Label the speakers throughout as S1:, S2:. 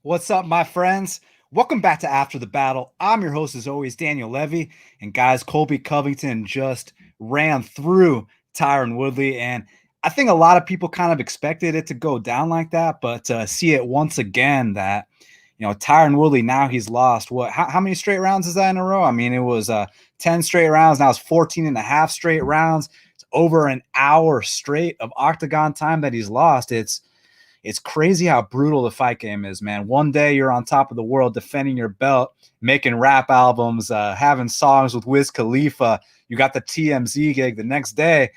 S1: What's up, my friends? Welcome back to After the Battle. I'm your host, as always, Daniel Levy. And guys, Colby Covington just ran through Tyron Woodley. And I think a lot of people kind of expected it to go down like that, but to see it once again that, Tyron Woodley, now he's lost how many straight rounds is that in a row? I mean, it was 10 straight rounds. Now it's 14 and a half straight rounds. It's over an hour straight of octagon time that he's lost. It's crazy how brutal the fight game is, man. One day you're on top of the world defending your belt, making rap albums, having songs with Wiz Khalifa. You got the TMZ gig. The next day,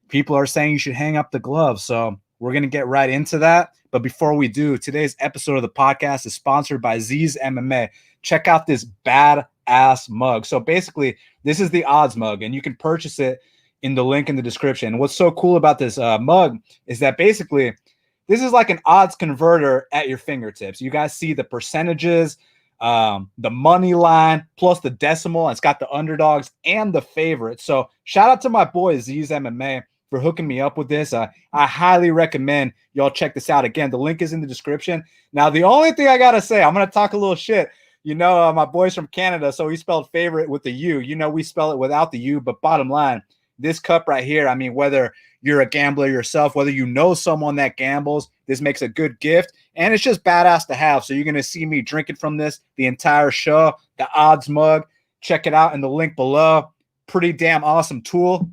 S1: people are saying you should hang up the gloves. So we're going to get right into that. But before we do, today's episode of the podcast is sponsored by Z's MMA. Check out this badass mug. So basically, this is the odds mug, and you can purchase it in the link in the description. What's so cool about this mug is that basically – this is like an odds converter at your fingertips. You guys see the percentages, the money line, plus the decimal. It's got the underdogs and the favorites. So shout out to my boy Z's MMA for hooking me up with this. I highly recommend y'all check this out. Again, the link is in the description. Now, the only thing I got to say, I'm going to talk a little shit. My boy's from Canada, so he spelled favorite with the U. We spell it without the U, but bottom line, this cup right here, I mean, whether you're a gambler yourself, whether you know someone that gambles, this makes a good gift, and it's just badass to have. So you're going to see me drinking from this the entire show, the odds mug. Check it out in the link below. Pretty damn awesome tool.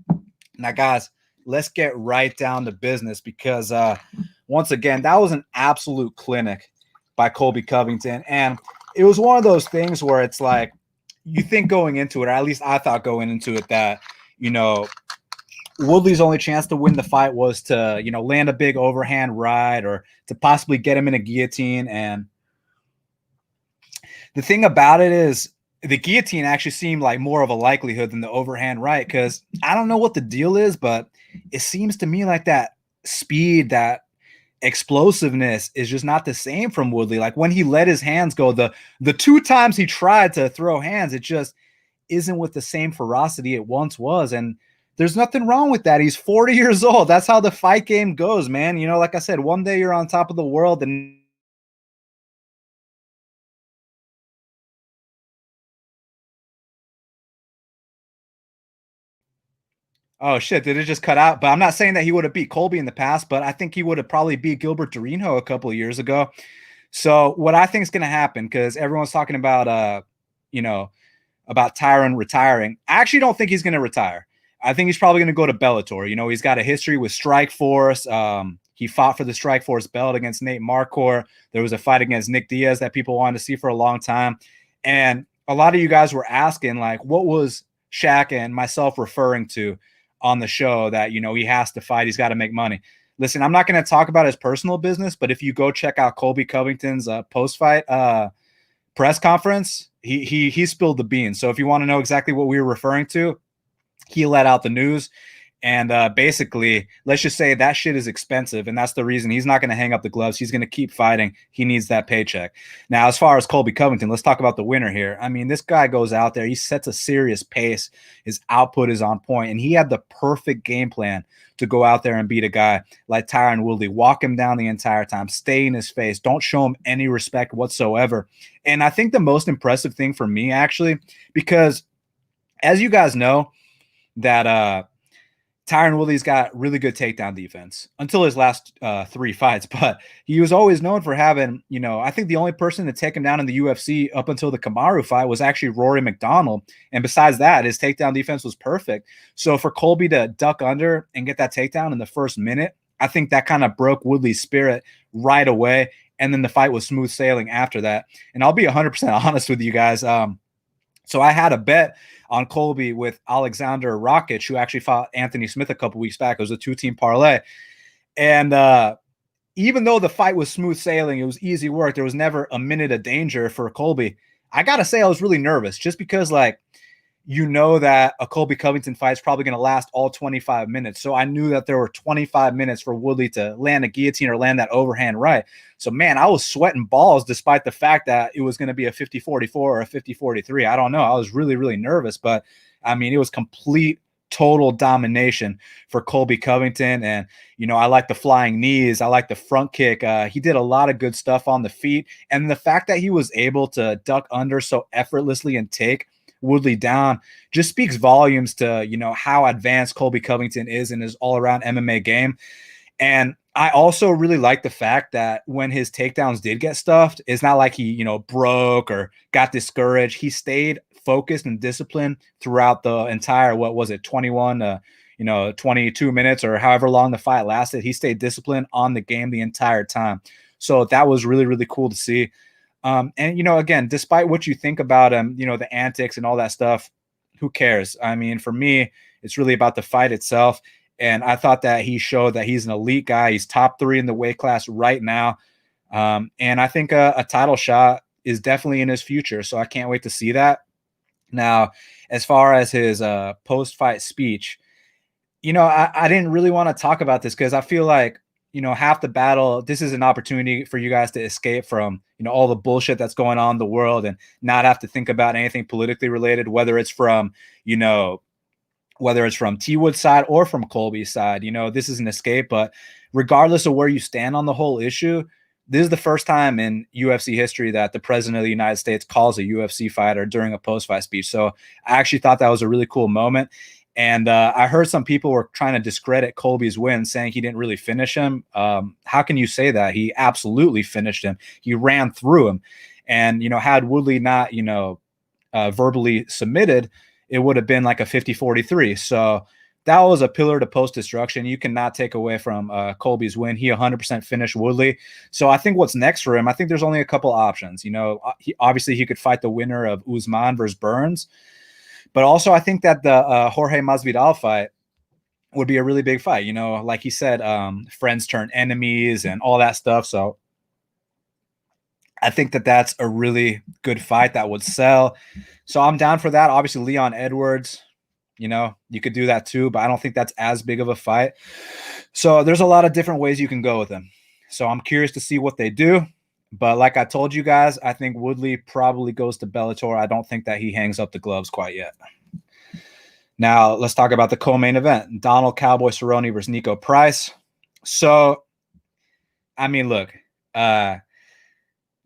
S1: Now, guys, let's get right down to business because, once again, that was an absolute clinic by Colby Covington, and it was one of those things where it's like you think going into it, or at least I thought going into it, that Woodley's only chance to win the fight was to, land a big overhand right or to possibly get him in a guillotine. And the thing about it is the guillotine actually seemed like more of a likelihood than the overhand right, because I don't know what the deal is, but it seems to me like that speed, that explosiveness is just not the same from Woodley. Like when he let his hands go, the two times he tried to throw hands, it just isn't with the same ferocity it once was. And there's nothing wrong with that. He's 40 years old. That's how the fight game goes, man. Like I said, one day you're on top of the world and oh shit, did it just cut out? But I'm not saying that he would have beat Colby in the past, but I think he would have probably beat Gilbert Durinho a couple of years ago. So what I think is going to happen, because everyone's talking about about Tyron retiring. I actually don't think he's going to retire. I think he's probably going to go to Bellator. He's got a history with Strikeforce. He fought for the Strikeforce belt against Nate Marquardt. There was a fight against Nick Diaz that people wanted to see for a long time. And a lot of you guys were asking, like, what was Shaq and myself referring to on the show that, he has to fight. He's got to make money. Listen, I'm not going to talk about his personal business, but if you go check out Colby Covington's post-fight press conference, he spilled the beans. So if you want to know exactly what we were referring to, he let out the news. And basically, let's just say that shit is expensive. And that's the reason he's not going to hang up the gloves. He's going to keep fighting. He needs that paycheck. Now, as far as Colby Covington, let's talk about the winner here. I mean, this guy goes out there. He sets a serious pace. His output is on point. And he had the perfect game plan to go out there and beat a guy like Tyron Woodley. Walk him down the entire time. Stay in his face. Don't show him any respect whatsoever. And I think the most impressive thing for me, actually, because as you guys know, that Tyron Woodley's got really good takedown defense until his last 3 fights, but he was always known for having, I think the only person to take him down in the UFC up until the Kamaru fight was actually Rory McDonald. And besides that, his takedown defense was perfect. So for Colby to duck under and get that takedown in the first minute, I think that kind of broke Woodley's spirit right away. And then the fight was smooth sailing after that. And I'll be 100% honest with you guys. So I had a bet on Colby with Alexander Rakic, who actually fought Anthony Smith a couple weeks back. It was a 2-team parlay. And even though the fight was smooth sailing, it was easy work. There was never a minute of danger for Colby. I got to say I was really nervous just because, like, that a Colby Covington fight is probably going to last all 25 minutes. So I knew that there were 25 minutes for Woodley to land a guillotine or land that overhand right. So, man, I was sweating balls despite the fact that it was going to be a 50-44 or a 50-43. I don't know. I was really, really nervous. But, I mean, it was complete total domination for Colby Covington. And, I like the flying knees. I like the front kick. He did a lot of good stuff on the feet. And the fact that he was able to duck under so effortlessly and take Woodley down just speaks volumes to, how advanced Colby Covington is in his all-around MMA game. And I also really like the fact that when his takedowns did get stuffed, it's not like he, broke or got discouraged. He stayed focused and disciplined throughout the entire, 21 to 22 minutes or however long the fight lasted. He stayed disciplined on the game the entire time. So that was really, really cool to see. And, again, despite what you think about him, the antics and all that stuff, who cares? I mean, for me, it's really about the fight itself. And I thought that he showed that he's an elite guy. He's top 3 in the weight class right now. And I think a title shot is definitely in his future. So I can't wait to see that. Now, as far as his post-fight speech, I didn't really want to talk about this because I feel like, half the battle, this is an opportunity for you guys to escape from, all the bullshit that's going on in the world and not have to think about anything politically related, whether it's from T Wood's side or from Colby's side. This is an escape, but regardless of where you stand on the whole issue, this is the first time in UFC history that the president of the United States calls a UFC fighter during a post-fight speech. So I actually thought that was a really cool moment. And I heard some people were trying to discredit Colby's win, saying he didn't really finish him. How can you say that? He absolutely finished him. He ran through him. And, had Woodley not, verbally submitted, it would have been like a 50-43. So that was a pillar to post destruction. You cannot take away from Colby's win. He 100% finished Woodley. So I think what's next for him, I think there's only a couple options. Obviously he could fight the winner of Usman versus Burns. But also I think that the Jorge Masvidal fight would be a really big fight. Like he said, friends turn enemies and all that stuff. So I think that that's a really good fight that would sell. So I'm down for that. Obviously, Leon Edwards, you could do that too, but I don't think that's as big of a fight. So there's a lot of different ways you can go with him. So I'm curious to see what they do. But like I told you guys, I think Woodley probably goes to Bellator. I don't think that he hangs up the gloves quite yet. Now, let's talk about the co-main event. Donald Cowboy Cerrone versus Nico Price. So, I mean, look,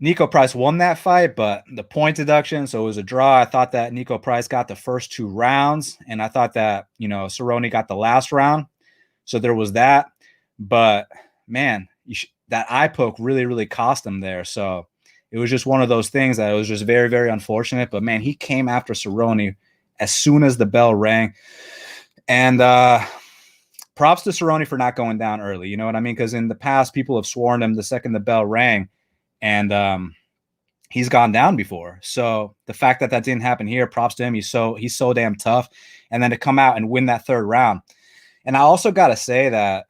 S1: Nico Price won that fight, but the point deduction, so it was a draw. I thought that Nico Price got the first 2 rounds, and I thought that, Cerrone got the last round. So there was that. But, man, that eye poke really, really cost him there. So it was just one of those things that it was just very, very unfortunate. But, man, he came after Cerrone as soon as the bell rang. And props to Cerrone for not going down early. You know what I mean? Because in the past, people have sworn him the second the bell rang. And he's gone down before. So the fact that that didn't happen here, props to him. He's so damn tough. And then to come out and win that 3rd round. And I also got to say that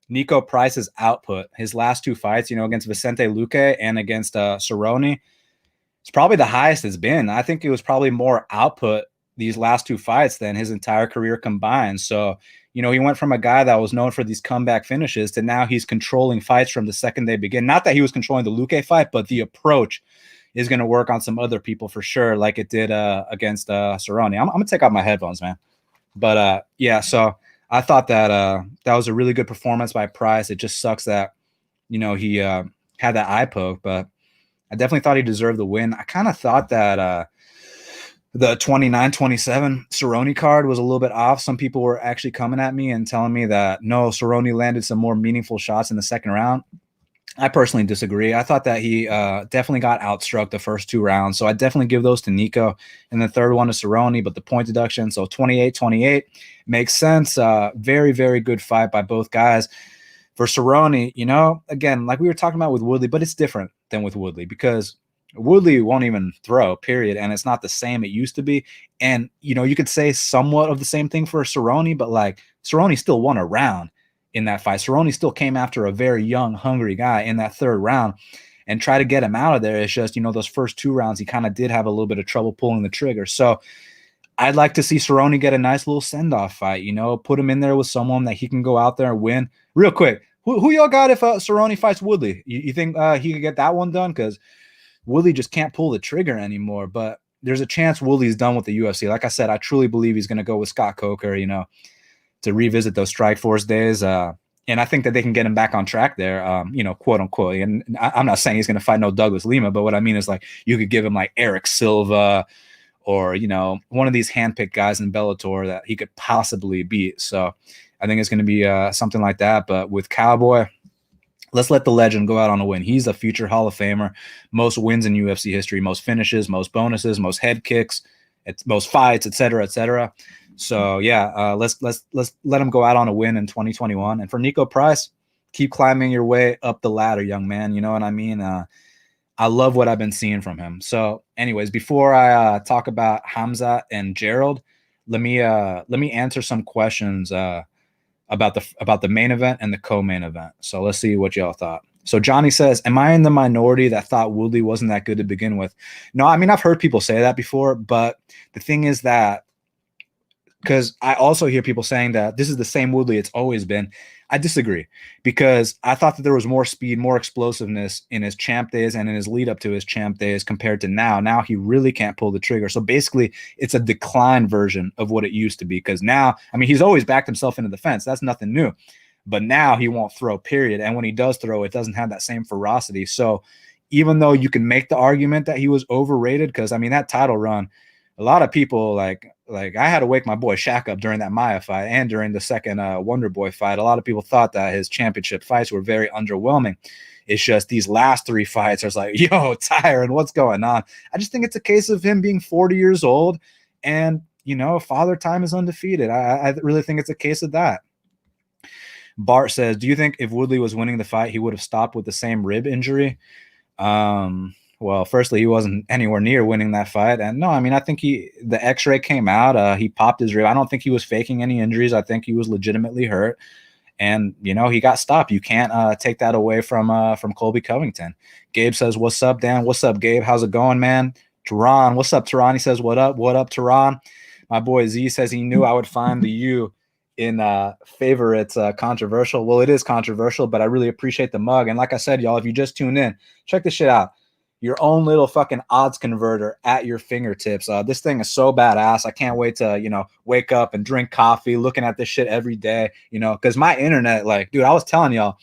S1: Nico Price's output, his last 2 fights, against Vicente Luque and against Cerrone, it's probably the highest it's been. I think it was probably more output these last 2 fights than his entire career combined. So, he went from a guy that was known for these comeback finishes to now he's controlling fights from the second they begin. Not that he was controlling the Luque fight, but the approach is going to work on some other people for sure, like it did against Cerrone. I'm going to take out my headphones, man. But, yeah, so I thought that that was a really good performance by Price. It just sucks that, he had that eye poke, but I definitely thought he deserved the win. I kind of thought that the 29-27 Cerrone card was a little bit off. Some people were actually coming at me and telling me that, no, Cerrone landed some more meaningful shots in the second round. I personally disagree. I thought that he definitely got outstruck the first 2 rounds. So I definitely give those to Nico. And the third one to Cerrone, but the point deduction, so 28-28 makes sense. Very, very good fight by both guys. For Cerrone, again, like we were talking about with Woodley, but it's different than with Woodley because Woodley won't even throw, period. And it's not the same it used to be. And, you could say somewhat of the same thing for Cerrone, but like Cerrone still won a round in that fight. Cerrone still came after a very young, hungry guy in that 3rd round and try to get him out of there. It's just, those first 2 rounds, he kind of did have a little bit of trouble pulling the trigger. So I'd like to see Cerrone get a nice little send-off fight, put him in there with someone that he can go out there and win. Real quick, who y'all got if Cerrone fights Woodley? You think he could get that one done? Because Woodley just can't pull the trigger anymore. But there's a chance Woodley's done with the UFC. Like I said, I truly believe he's going to go with Scott Coker, to revisit those Strikeforce days. And I think that they can get him back on track there, quote unquote. And I'm not saying he's going to fight no Douglas Lima, but what I mean is like you could give him like Eric Silva or, one of these handpicked guys in Bellator that he could possibly beat. So I think it's going to be something like that. But with Cowboy, let's let the legend go out on a win. He's a future Hall of Famer, most wins in UFC history, most finishes, most bonuses, most head kicks, most fights, et cetera, et cetera. So yeah, let's let him go out on a win in 2021. And for Nico Price, keep climbing your way up the ladder, young man. You know what I mean? I love what I've been seeing from him. So, anyways, before I talk about Khamzat and Gerald, let me answer some questions about the main event and the co-main event. So let's see what y'all thought. So Johnny says, am I in the minority that thought Woodley wasn't that good to begin with? No, I mean, I've heard people say that before, but the thing is that, because I also hear people saying that this is the same Woodley it's always been. I disagree, because I thought that there was more speed, more explosiveness in his champ days and in his lead up to his champ days compared to now. Now he really can't pull the trigger. So basically it's a decline version of what it used to be, because now, I mean, he's always backed himself into the fence. That's nothing new. But now he won't throw, period. And when he does throw, it doesn't have that same ferocity. So even though you can make the argument that he was overrated, because I mean, that title run, a lot of people like I had to wake my boy Shaq up during that Maya fight and during the second Wonder Boy fight. A lot of people thought that his championship fights were very underwhelming. It's just these last three fights, I was like, yo, Tyron, what's going on? I just think it's a case of him being 40 years old and, Father Time is undefeated. I really think it's a case of that. Bart says, do you think if Woodley was winning the fight, he would have stopped with the same rib injury? Well, firstly, he wasn't anywhere near winning that fight. And no, I mean, I think the x-ray came out. He popped his rib. I don't think he was faking any injuries. I think he was legitimately hurt. And, he got stopped. You can't take that away from Colby Covington. Gabe says, what's up, Dan? What's up, Gabe? How's it going, man? Tehran, what's up, Tehran? He says, what up? What up, Tehran? My boy Z says he knew I would find the U in favorites controversial. Well, it is controversial, but I really appreciate the mug. And like I said, y'all, if you just tuned in, check this shit out. Your own little fucking odds converter at your fingertips. This thing is so badass. I can't wait to, wake up and drink coffee, looking at this shit every day, because my internet, like, dude, I was telling y'all,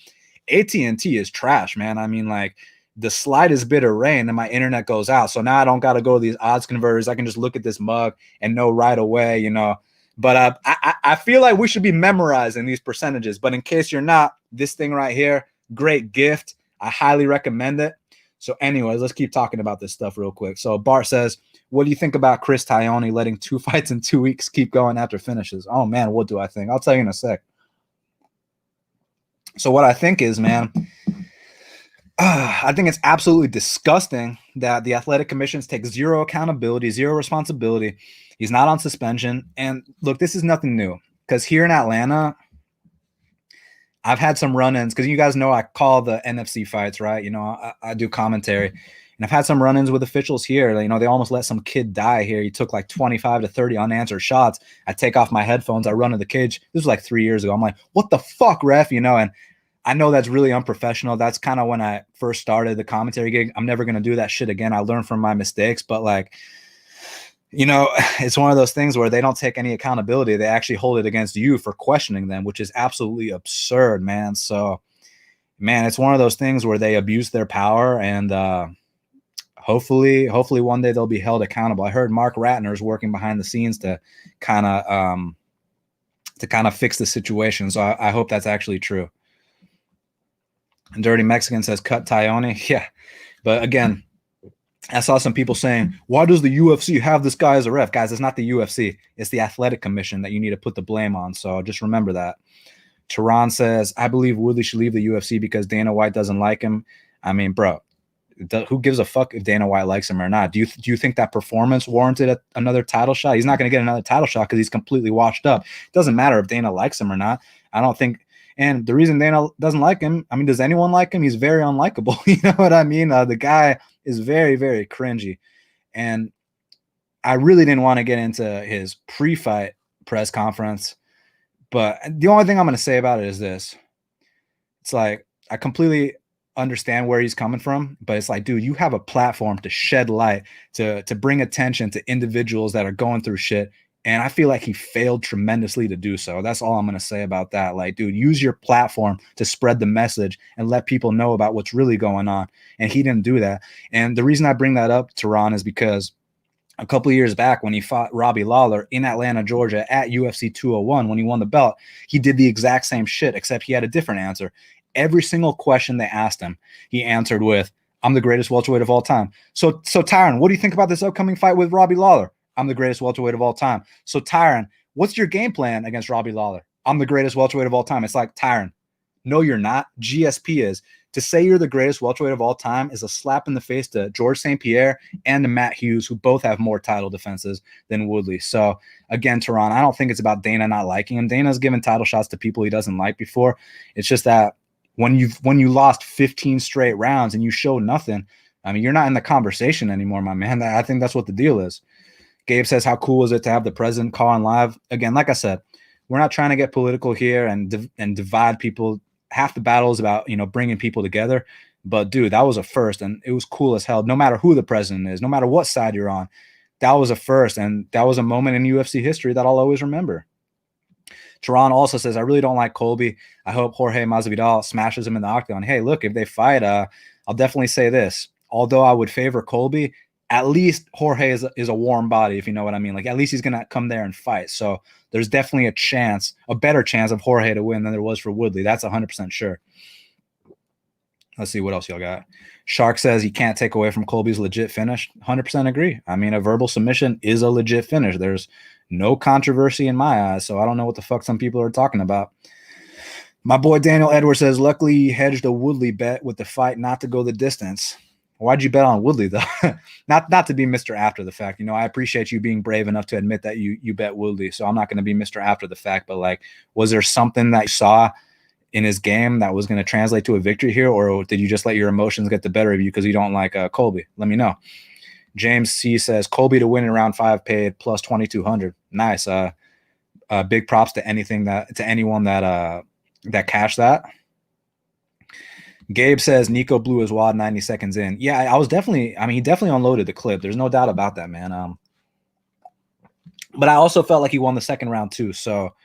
S1: AT&T is trash, man. I mean, like, the slightest bit of rain and my internet goes out. So now I don't got to go to these odds converters. I can just look at this mug and know right away, But I feel like we should be memorizing these percentages. But in case you're not, this thing right here, great gift. I highly recommend it. So anyways, let's keep talking about this stuff real quick. So Bart says, what do you think about Chris Tyone letting 2 fights in 2 weeks keep going after finishes? Oh, man, what do I think? I'll tell you in a sec. So what I think is, man, I think it's absolutely disgusting that the athletic commissions take zero accountability, zero responsibility. He's not on suspension. And look, this is nothing new, because here in Atlanta, I've had some run-ins, because you guys know I call the NFC fights, right? I do commentary. And I've had some run-ins with officials here. They almost let some kid die here. He took like 25 to 30 unanswered shots. I take off my headphones. I run to the cage. This was like 3 years ago. I'm like, what the fuck, ref? And I know that's really unprofessional. That's kind of when I first started the commentary gig. I'm never going to do that shit again. I learned from my mistakes. But like, it's one of those things where they don't take any accountability. They actually hold it against you for questioning them, which is absolutely absurd, man. So, man, it's one of those things where they abuse their power, and hopefully one day they'll be held accountable. I heard Mark Ratner is working behind the scenes to kind of fix the situation. So I hope that's actually true. And Dirty Mexican says, cut Tyone. Yeah. But again, I saw some people saying, why does the UFC have this guy as a ref? Guys, it's not the UFC. It's the athletic commission that you need to put the blame on. So just remember that. Tehran says, I believe Woodley should leave the UFC because Dana White doesn't like him. I mean, bro, who gives a fuck if Dana White likes him or not? Do you think that performance warranted another title shot? He's not going to get another title shot because he's completely washed up. It doesn't matter if Dana likes him or not. I don't think. And the reason Dana doesn't like him, I mean, does anyone like him? He's very unlikable. You know what I mean? The guy is very, very cringy. And I really didn't want to get into his pre-fight press conference. But the only thing I'm going to say about it is this. It's like, I completely understand where he's coming from, but it's like, dude, you have a platform to shed light, to bring attention to individuals that are going through shit. And I feel like he failed tremendously to do so. That's all I'm going to say about that. Like, dude, use your platform to spread the message and let people know about what's really going on. And he didn't do that. And the reason I bring that up, Tyron, is because a couple of years back when he fought Robbie Lawler in Atlanta, Georgia at UFC 201, when he won the belt, he did the exact same shit, except he had a different answer. Every single question they asked him, he answered with, I'm the greatest welterweight of all time. So Tyron, what do you think about this upcoming fight with Robbie Lawler? I'm the greatest welterweight of all time. So Tyron, what's your game plan against Robbie Lawler? I'm the greatest welterweight of all time. It's like, Tyron, no, you're not. GSP is. To say you're the greatest welterweight of all time is a slap in the face to George St. Pierre and to Matt Hughes, who both have more title defenses than Woodley. So again, Tyron, I don't think it's about Dana not liking him. Dana's given title shots to people he doesn't like before. It's just that when you lost 15 straight rounds and you showed nothing, I mean, you're not in the conversation anymore, my man. I think that's what the deal is. Gabe says, how cool is it to have the president call on live? Again, like I said, we're not trying to get political here and divide people. Half the battle is about, bringing people together. But, dude, that was a first, and it was cool as hell. No matter who the president is, no matter what side you're on, that was a first, and that was a moment in UFC history that I'll always remember. Tyron also says, I really don't like Colby. I hope Jorge Masvidal smashes him in the octagon. Hey, look, if they fight, I'll definitely say this. Although I would favor Colby, at least Jorge is a warm body, if you know what I mean. Like, at least he's going to come there and fight. So there's definitely a better chance of Jorge to win than there was for Woodley. That's 100% sure. Let's see what else y'all got. Shark says he can't take away from Colby's legit finish. 100% agree. I mean, a verbal submission is a legit finish. There's no controversy in my eyes, so I don't know what the fuck some people are talking about. My boy Daniel Edwards says, luckily he hedged a Woodley bet with the fight not to go the distance. Why'd you bet on Woodley, though? not to be Mr. After the fact. I appreciate you being brave enough to admit that you bet Woodley, so I'm not going to be Mr. After the fact, but, like, was there something that you saw in his game that was going to translate to a victory here, or did you just let your emotions get the better of you because you don't like Colby? Let me know. James C. says, Colby to win in round 5 paid plus 2,200. Nice. Big props to anyone that cashed that. Gabe says Nico blew his wad 90 seconds in. Yeah, he definitely unloaded the clip. There's no doubt about that, man. But I also felt like he won the second round too. So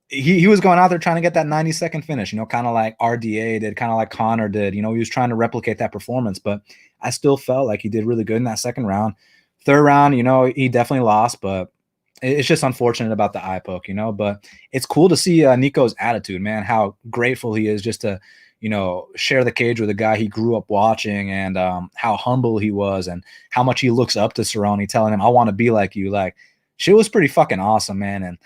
S1: he was going out there trying to get that 90-second finish, kind of like RDA did, kind of like Connor did. He was trying to replicate that performance, but I still felt like he did really good in that second round. Third round, he definitely lost, but it's just unfortunate about the eye poke, But it's cool to see Nico's attitude, man, how grateful he is just to, share the cage with a guy he grew up watching, and how humble he was and how much he looks up to Cerrone, telling him, I want to be like you. Like, shit was pretty fucking awesome, man. And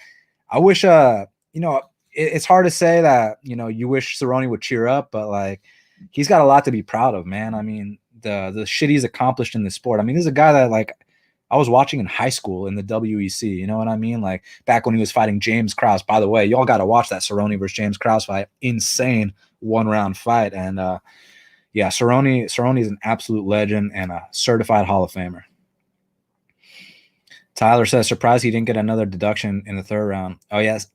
S1: I wish, it's hard to say that, you wish Cerrone would cheer up, but, like, he's got a lot to be proud of, man. I mean, the shit he's accomplished in the sport. I mean, this is a guy that, like, I was watching in high school in the WEC, you know what I mean? Like, back when he was fighting James Krause. By the way, y'all got to watch that Cerrone versus James Krause fight. Insane one-round fight. And, yeah, Cerrone is an absolute legend and a certified Hall of Famer. Tyler says, surprised he didn't get another deduction in the third round. Oh, yes.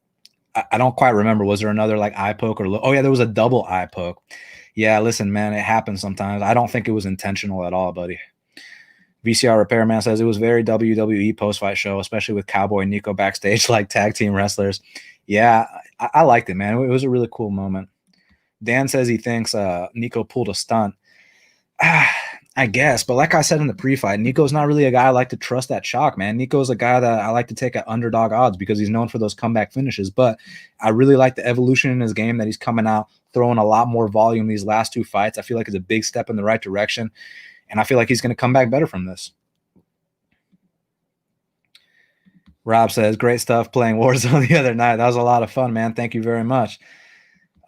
S1: I don't quite remember. Was there another, like, eye poke? Oh, yeah, there was a double eye poke. Yeah, listen, man, it happens sometimes. I don't think it was intentional at all, buddy. VCR Repairman says it was very WWE post-fight show, especially with Cowboy and Nico backstage like tag team wrestlers. Yeah, I liked it, man. It was a really cool moment. Dan says he thinks Nico pulled a stunt. I guess, but like I said in the pre-fight, Nico's not really a guy I like to trust that chalk, man. Nico's a guy that I like to take at underdog odds because he's known for those comeback finishes, but I really like the evolution in his game that he's coming out, throwing a lot more volume these last two fights. I feel like it's a big step in the right direction, and I feel like he's going to come back better from this. Rob says, great stuff playing Warzone the other night. That was a lot of fun, man. Thank you very much.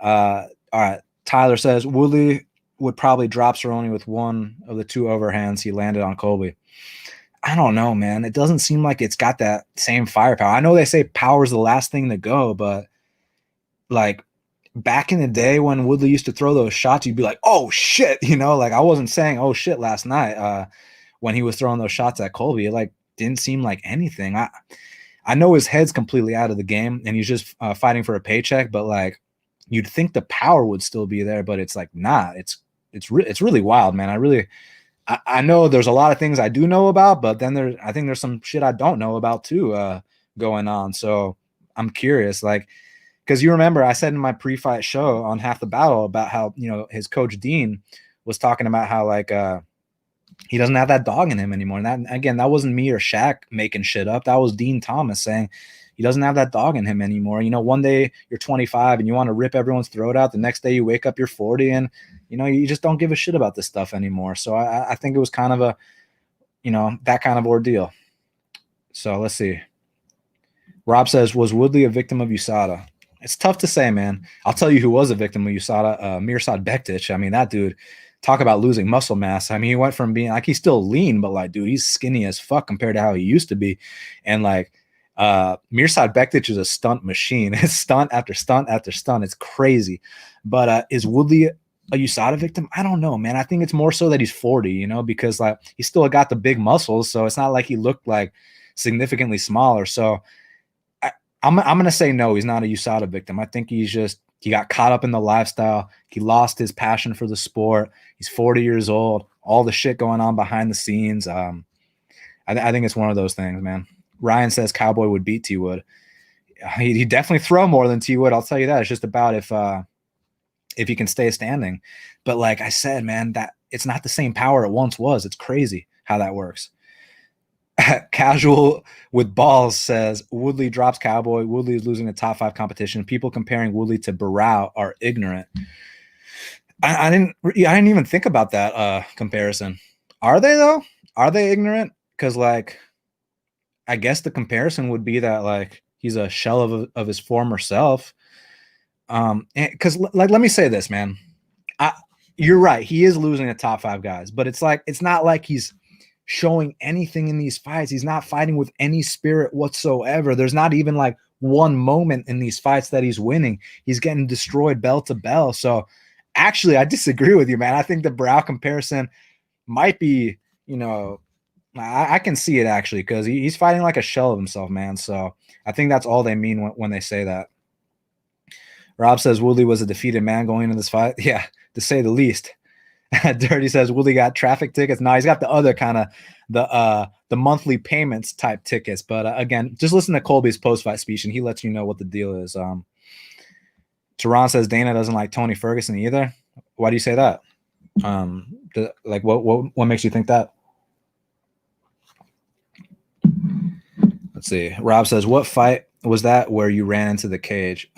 S1: All right. Tyler says, Woodley would probably drop Cerrone with one of the two overhands he landed on Colby. I don't know, man. It doesn't seem like it's got that same firepower. I know they say power's the last thing to go, but, like, back in the day when Woodley used to throw those shots, you'd be like, oh, shit, like, I wasn't saying, oh, shit, last night when he was throwing those shots at Colby. It, like, didn't seem like anything. I know his head's completely out of the game, and he's just fighting for a paycheck, but, like, you'd think the power would still be there, but it's like, nah, it's it's really wild, man. I know there's a lot of things I do know about, but then I think there's some shit I don't know about too going on. So I'm curious, like, because you remember I said in my pre-fight show on Half the Battle about how, you know, his coach Dean was talking about how like he doesn't have that dog in him anymore. And that, again, that wasn't me or Shaq making shit up. That was Dean Thomas saying he doesn't have that dog in him anymore. You know, one day you're 25 and you want to rip everyone's throat out. The next day you wake up, you're 40 and, you know, you just don't give a shit about this stuff anymore. So I think it was kind of a, you know, that kind of ordeal. So let's see. Rob says, was Woodley a victim of USADA? It's tough to say, man. I'll tell you who was a victim of USADA, Mirsad Bektic. I mean, that dude, talk about losing muscle mass. I mean, he went from being like, he's still lean, but like, dude, he's skinny as fuck compared to how he used to be. And like, Mirsad Bektic is a stunt machine. It's stunt after stunt after stunt. It's crazy. But is Woodley a USADA victim? I don't know, man. I think it's more so that he's 40, you know, because like he still got the big muscles. So it's not like he looked like significantly smaller. So I'm going to say no, he's not a USADA victim. I think he got caught up in the lifestyle. He lost his passion for the sport. He's 40 years old. All the shit going on behind the scenes. I think it's one of those things, man. Ryan says Cowboy would beat T Wood. He'd definitely throw more than T Wood. I'll tell you that. It's just about if he can stay standing. But like I said, man, that it's not the same power it once was. It's crazy how that works. Casual with balls says Woodley drops Cowboy. Woodley is losing a top 5 competition. People comparing Woodley to Barao are ignorant. I didn't even think about that comparison. Are they though? Are they ignorant? Because like, I guess the comparison would be that like he's a shell of his former self. Because like, let me say this, man. You're right. He is losing a top 5 guys, but it's like it's not like he's showing anything in these fights. He's not fighting with any spirit whatsoever. There's not even like one moment in these fights that he's winning. He's getting destroyed bell to bell. So actually, I disagree with you, man. I think the Barao comparison might be, you know, I can see it actually because he's fighting like a shell of himself, man. So I think that's all they mean when they say that. Rob says Woodley was a defeated man going into this fight. Yeah, to say the least. Dirty says Woodley got traffic tickets. No, he's got the other kind of the monthly payments type tickets. But again, just listen to Colby's post-fight speech and he lets you know what the deal is. Cerrone says Dana doesn't like Tony Ferguson either. Why do you say that? Like what makes you think that? Let's see. Rob says, what fight was that where you ran into the cage?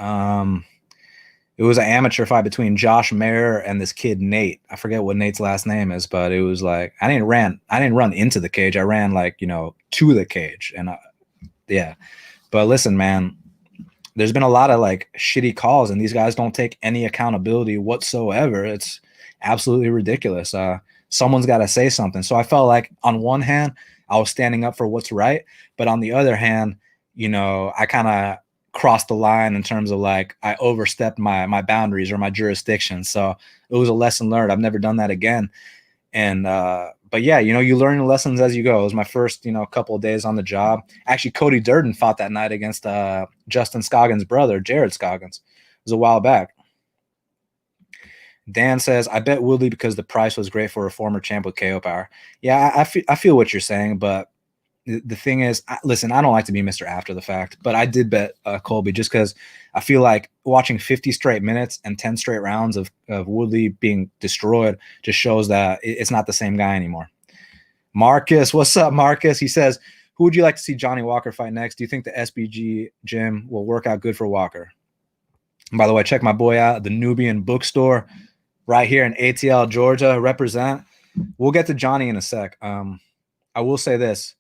S1: It was an amateur fight between Josh Mayer and this kid Nate. I forget what Nate's last name is, but it was like I didn't run into the cage. I ran like, you know, to the cage. And yeah. But listen, man, there's been a lot of like shitty calls and these guys don't take any accountability whatsoever. It's absolutely ridiculous. Someone's got to say something. So I felt like on one hand, I was standing up for what's right, but on the other hand, you know, I kind of crossed the line in terms of like I overstepped my boundaries or my jurisdiction. So it was a lesson learned. I've never done that again. And but yeah, you know, you learn the lessons as you go. It was my first, you know, couple of days on the job. Actually, Cody Durden fought that night against Justin Scoggins' brother, Jared Scoggins. It was a while back. Dan says, I bet Woodley because the price was great for a former champ with KO power. Yeah, I feel what you're saying, but the thing is, listen, I don't like to be Mr. After the fact, but I did bet Colby just because I feel like watching 50 straight minutes and 10 straight rounds of Woodley being destroyed just shows that it's not the same guy anymore. Marcus, what's up, Marcus? He says, who would you like to see Johnny Walker fight next? Do you think the SBG gym will work out good for Walker? And by the way, check my boy out at the Nubian Bookstore right here in ATL, Georgia. Represent. We'll get to Johnny in a sec. I will say this.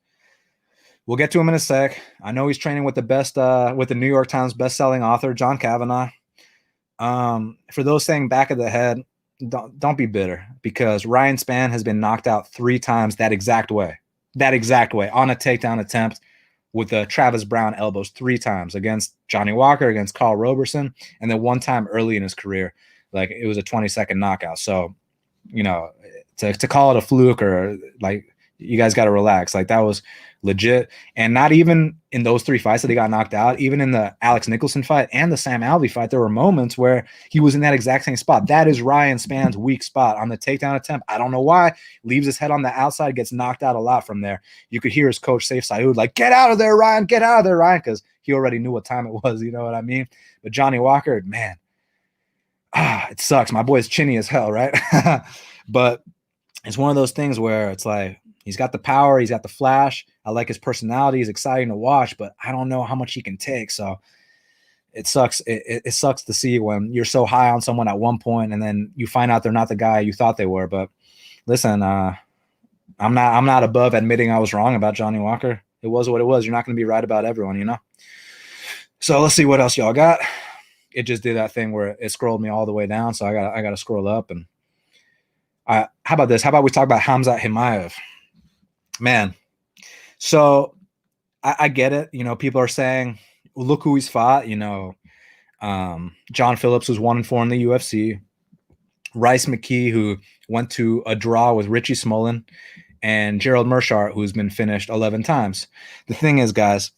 S1: We'll get to him in a sec. I know he's training with the best, with the New York Times best-selling author, John Kavanagh. For those saying back of the head, don't be bitter because Ryan Spann has been knocked out 3 times that exact way on a takedown attempt with the Travis Brown elbows 3 times against Johnny Walker, against Carl Roberson, and then 1 time early in his career. Like it was a 20-second knockout. So, you know, to call it a fluke or like You guys got to relax. Like, that was legit. And not even in those 3 fights that he got knocked out, even in the Alex Nicholson fight and the Sam Alvey fight, there were moments where he was in that exact same spot. That is Ryan Spann's weak spot on the takedown attempt. I don't know why. Leaves his head on the outside, gets knocked out a lot from there. You could hear his coach, Saif Saud, like, get out of there, Ryan, get out of there, Ryan, because he already knew what time it was. You know what I mean? But Johnny Walker, man, it sucks. My boy's chinny as hell, right? But it's one of those things where it's like, he's got the power, he's got the flash. I like his personality. He's exciting to watch, but I don't know how much he can take. So it sucks. It sucks to see when you're so high on someone at one point and then you find out they're not the guy you thought they were. But listen, I'm not above admitting I was wrong about Johnny Walker. It was what it was. You're not going to be right about everyone, you know? So let's see what else y'all got. It just did that thing where it scrolled me all the way down. So I got to scroll up. And how about this? How about we talk about Khamzat Chimaev? Man, so I get it. You know, people are saying, well, look who he's fought. You know, John Phillips was 1-4 in the UFC. Rice McKee, who went to a draw with Richie Smolin, and Gerald Mearshart, who's been finished 11 times. The thing is, guys,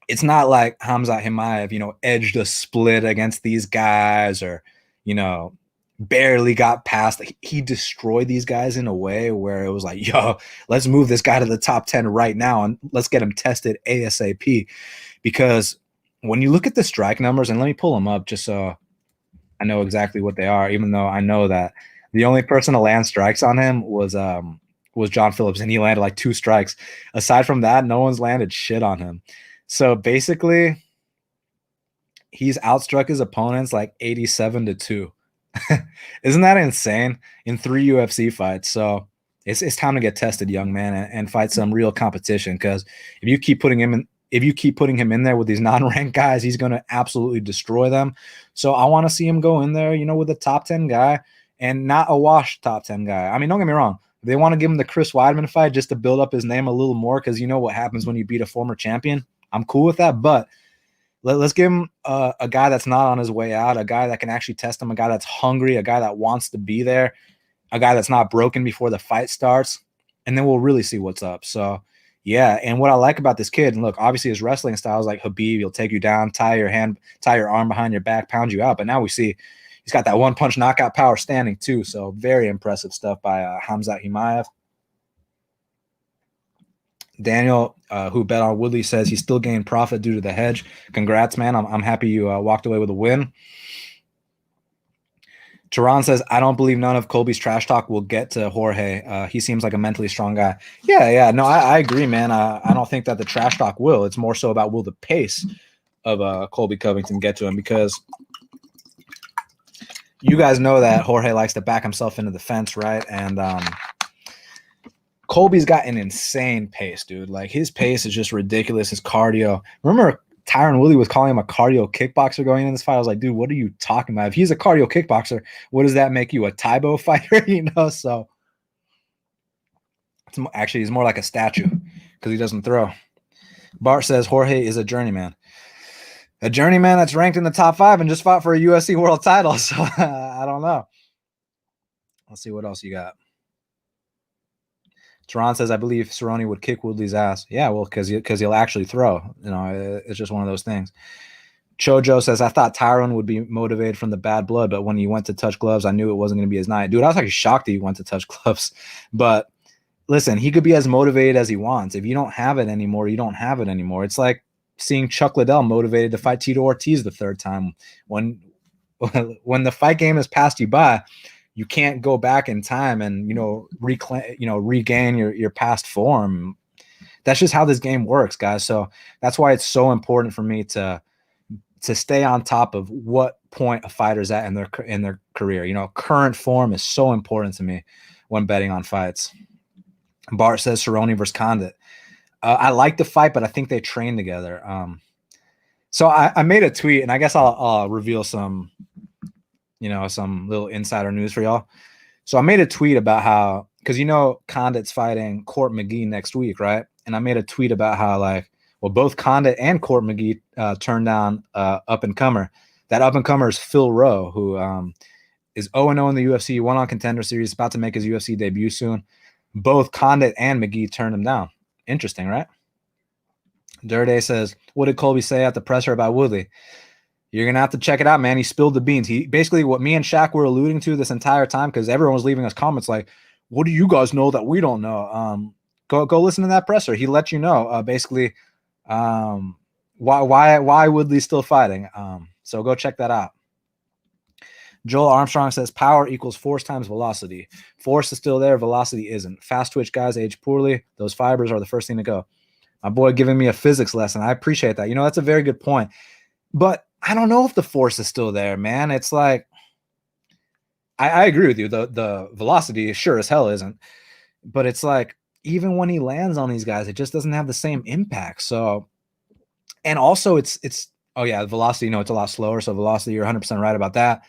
S1: it's not like Khamzat Chimaev, you know, edged a split against these guys or, you know, barely got past. Like, he destroyed these guys in a way where it was like, yo, let's move this guy to the top 10 right now and let's get him tested ASAP. Because when you look at the strike numbers, and let me pull them up just so I know exactly what they are, even though I know that the only person to land strikes on him was John Phillips, and he landed like 2 strikes. Aside from that, no one's landed shit on him. So basically, he's outstruck his opponents like 87-2. Isn't that insane? In 3 UFC fights. So it's time to get tested, young man, and fight some real competition. Because if you keep putting him in there with these non-ranked guys, he's going to absolutely destroy them. So I want to see him go in there, you know, with a top 10 guy and not a washed top 10 guy. I mean, don't get me wrong. They want to give him the Chris Weidman fight just to build up his name a little more, because you know what happens when you beat a former champion. I'm cool with that, but let's give him a guy that's not on his way out, a guy that can actually test him, a guy that's hungry, a guy that wants to be there, a guy that's not broken before the fight starts, and then we'll really see what's up. So, yeah, and what I like about this kid, and look, obviously his wrestling style is like Khabib. He'll take you down, tie your arm behind your back, pound you out. But now we see he's got that one-punch knockout power standing too. So very impressive stuff by Khamzat Chimaev. Daniel, who bet on Woodley, says he still gained profit due to the hedge. Congrats, man. I'm happy you walked away with a win. Tyron says, I don't believe none of Colby's trash talk will get to Jorge. He seems like a mentally strong guy. Yeah. No, I agree, man. I don't think that the trash talk will. It's more so about will the pace of Colby Covington get to him, because you guys know that Jorge likes to back himself into the fence, right? And Colby's got an insane pace, dude. Like, his pace is just ridiculous. His cardio. Remember, Tyron Woodley was calling him a cardio kickboxer going in this fight. I was like, dude, what are you talking about? If he's a cardio kickboxer, what does that make you, a Taibo fighter? You know, so actually he's more like a statue because he doesn't throw. Bart says Jorge is a journeyman. A journeyman that's ranked in the top 5 and just fought for a UFC world title. So I don't know. Let's see what else you got. Teron says, I believe Cerrone would kick Woodley's ass. Yeah, well, because he'll actually throw. You know, it's just one of those things. Chojo says, I thought Tyron would be motivated from the bad blood, but when he went to touch gloves, I knew it wasn't going to be his night. Dude, I was actually shocked that he went to touch gloves. But listen, he could be as motivated as he wants. If you don't have it anymore, you don't have it anymore. It's like seeing Chuck Liddell motivated to fight Tito Ortiz the 3rd time. When the fight game has passed you by, you can't go back in time and, regain your past form. That's just how this game works, guys. So that's why it's so important for me to stay on top of what point a fighter's at in their career. You know, current form is so important to me when betting on fights. Bart says Cerrone versus Condit. I like the fight, but I think they train together. So I made a tweet, and I guess I'll reveal some little insider news for y'all. So I made a tweet about how, because Condit's fighting Court McGee next week, right? And I made a tweet about how both Condit and Court McGee turned down up-and-comer. That up-and-comer is Phil Rowe, who is 0-0 in the UFC, won on Contender Series, about to make his UFC debut soon. both Condit and McGee turned him down. Interesting, right? Durday says, what did Colby say at the presser about Woodley? You're going to have to check it out, man. He spilled the beans. He basically what me and Shaq were alluding to this entire time, because everyone was leaving us comments like, what do you guys know that we don't know? Go listen to that presser. He let you know basically why Woodley's still fighting. So go check that out. Joel Armstrong says power equals force times velocity. Force is still there. Velocity isn't. Fast twitch guys age poorly. Those fibers are the first thing to go. My boy giving me a physics lesson. I appreciate that. That's a very good point. But I don't know if the force is still there, man. It's like, I agree with you. The velocity sure as hell isn't. But it's like, even when he lands on these guys, it just doesn't have the same impact. So, and also it's oh yeah, velocity, it's a lot slower. So velocity, you're 100% right about that.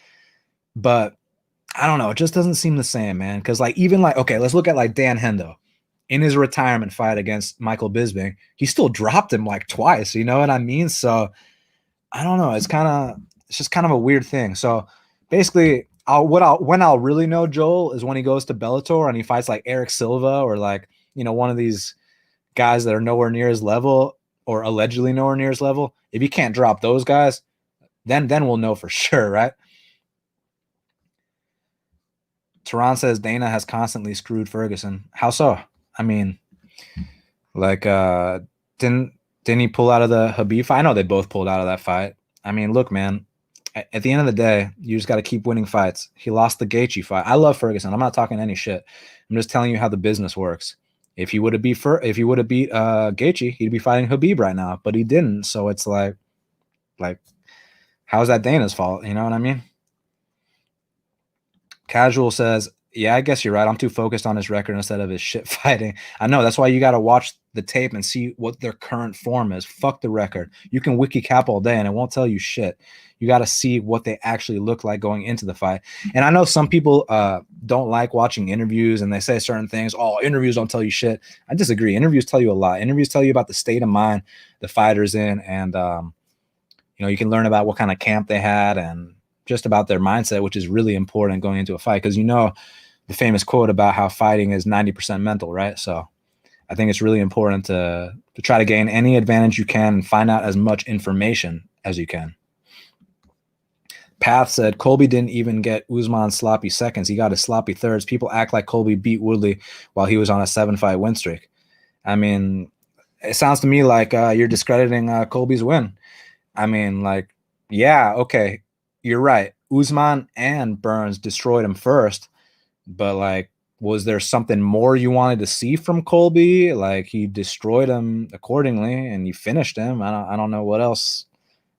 S1: But I don't know. It just doesn't seem the same, man. Because like, even like, okay, let's look at like Dan Hendo. In his retirement fight against Michael Bisping, he still dropped him like twice. You know what I mean? So I don't know. It's just kind of a weird thing. So basically, when I'll really know Joel is when he goes to Bellator and he fights like Eric Silva or like, one of these guys that are nowhere near his level or allegedly nowhere near his level. If he can't drop those guys, then we'll know for sure, right? Tyron says Dana has constantly screwed Ferguson. How so? I mean, like, didn't he pull out of the Khabib fight? I know they both pulled out of that fight. I mean, look, man, at the end of the day, you just got to keep winning fights. He lost the Gaethje fight. I love Ferguson. I'm not talking any shit. I'm just telling you how the business works. If he would have beat Gaethje, he'd be fighting Khabib right now, but he didn't. So it's like, how's that Dana's fault? You know what I mean? Casual says, yeah, I guess you're right. I'm too focused on his record instead of his shit fighting. I know. That's why you got to watch the tape and see what their current form is. Fuck the record. You can wiki cap all day and it won't tell you shit. You got to see what they actually look like going into the fight. And I know some people don't like watching interviews and they say certain things. Oh, interviews don't tell you shit. I disagree. Interviews tell you a lot. Interviews tell you about the state of mind the fighter's in. And, you can learn about what kind of camp they had and just about their mindset, which is really important going into a fight. Because the famous quote about how fighting is 90% mental, right? So I think it's really important to try to gain any advantage you can and find out as much information as you can. Path said, Colby didn't even get Usman's sloppy seconds. He got his sloppy thirds. People act like Colby beat Woodley while he was on a 7-fight win streak. I mean, it sounds to me like you're discrediting Colby's win. I mean, like, yeah, okay, you're right. Usman and Burns destroyed him first. But like, was there something more you wanted to see from Colby? Like, he destroyed him accordingly and you finished him. I don't know what else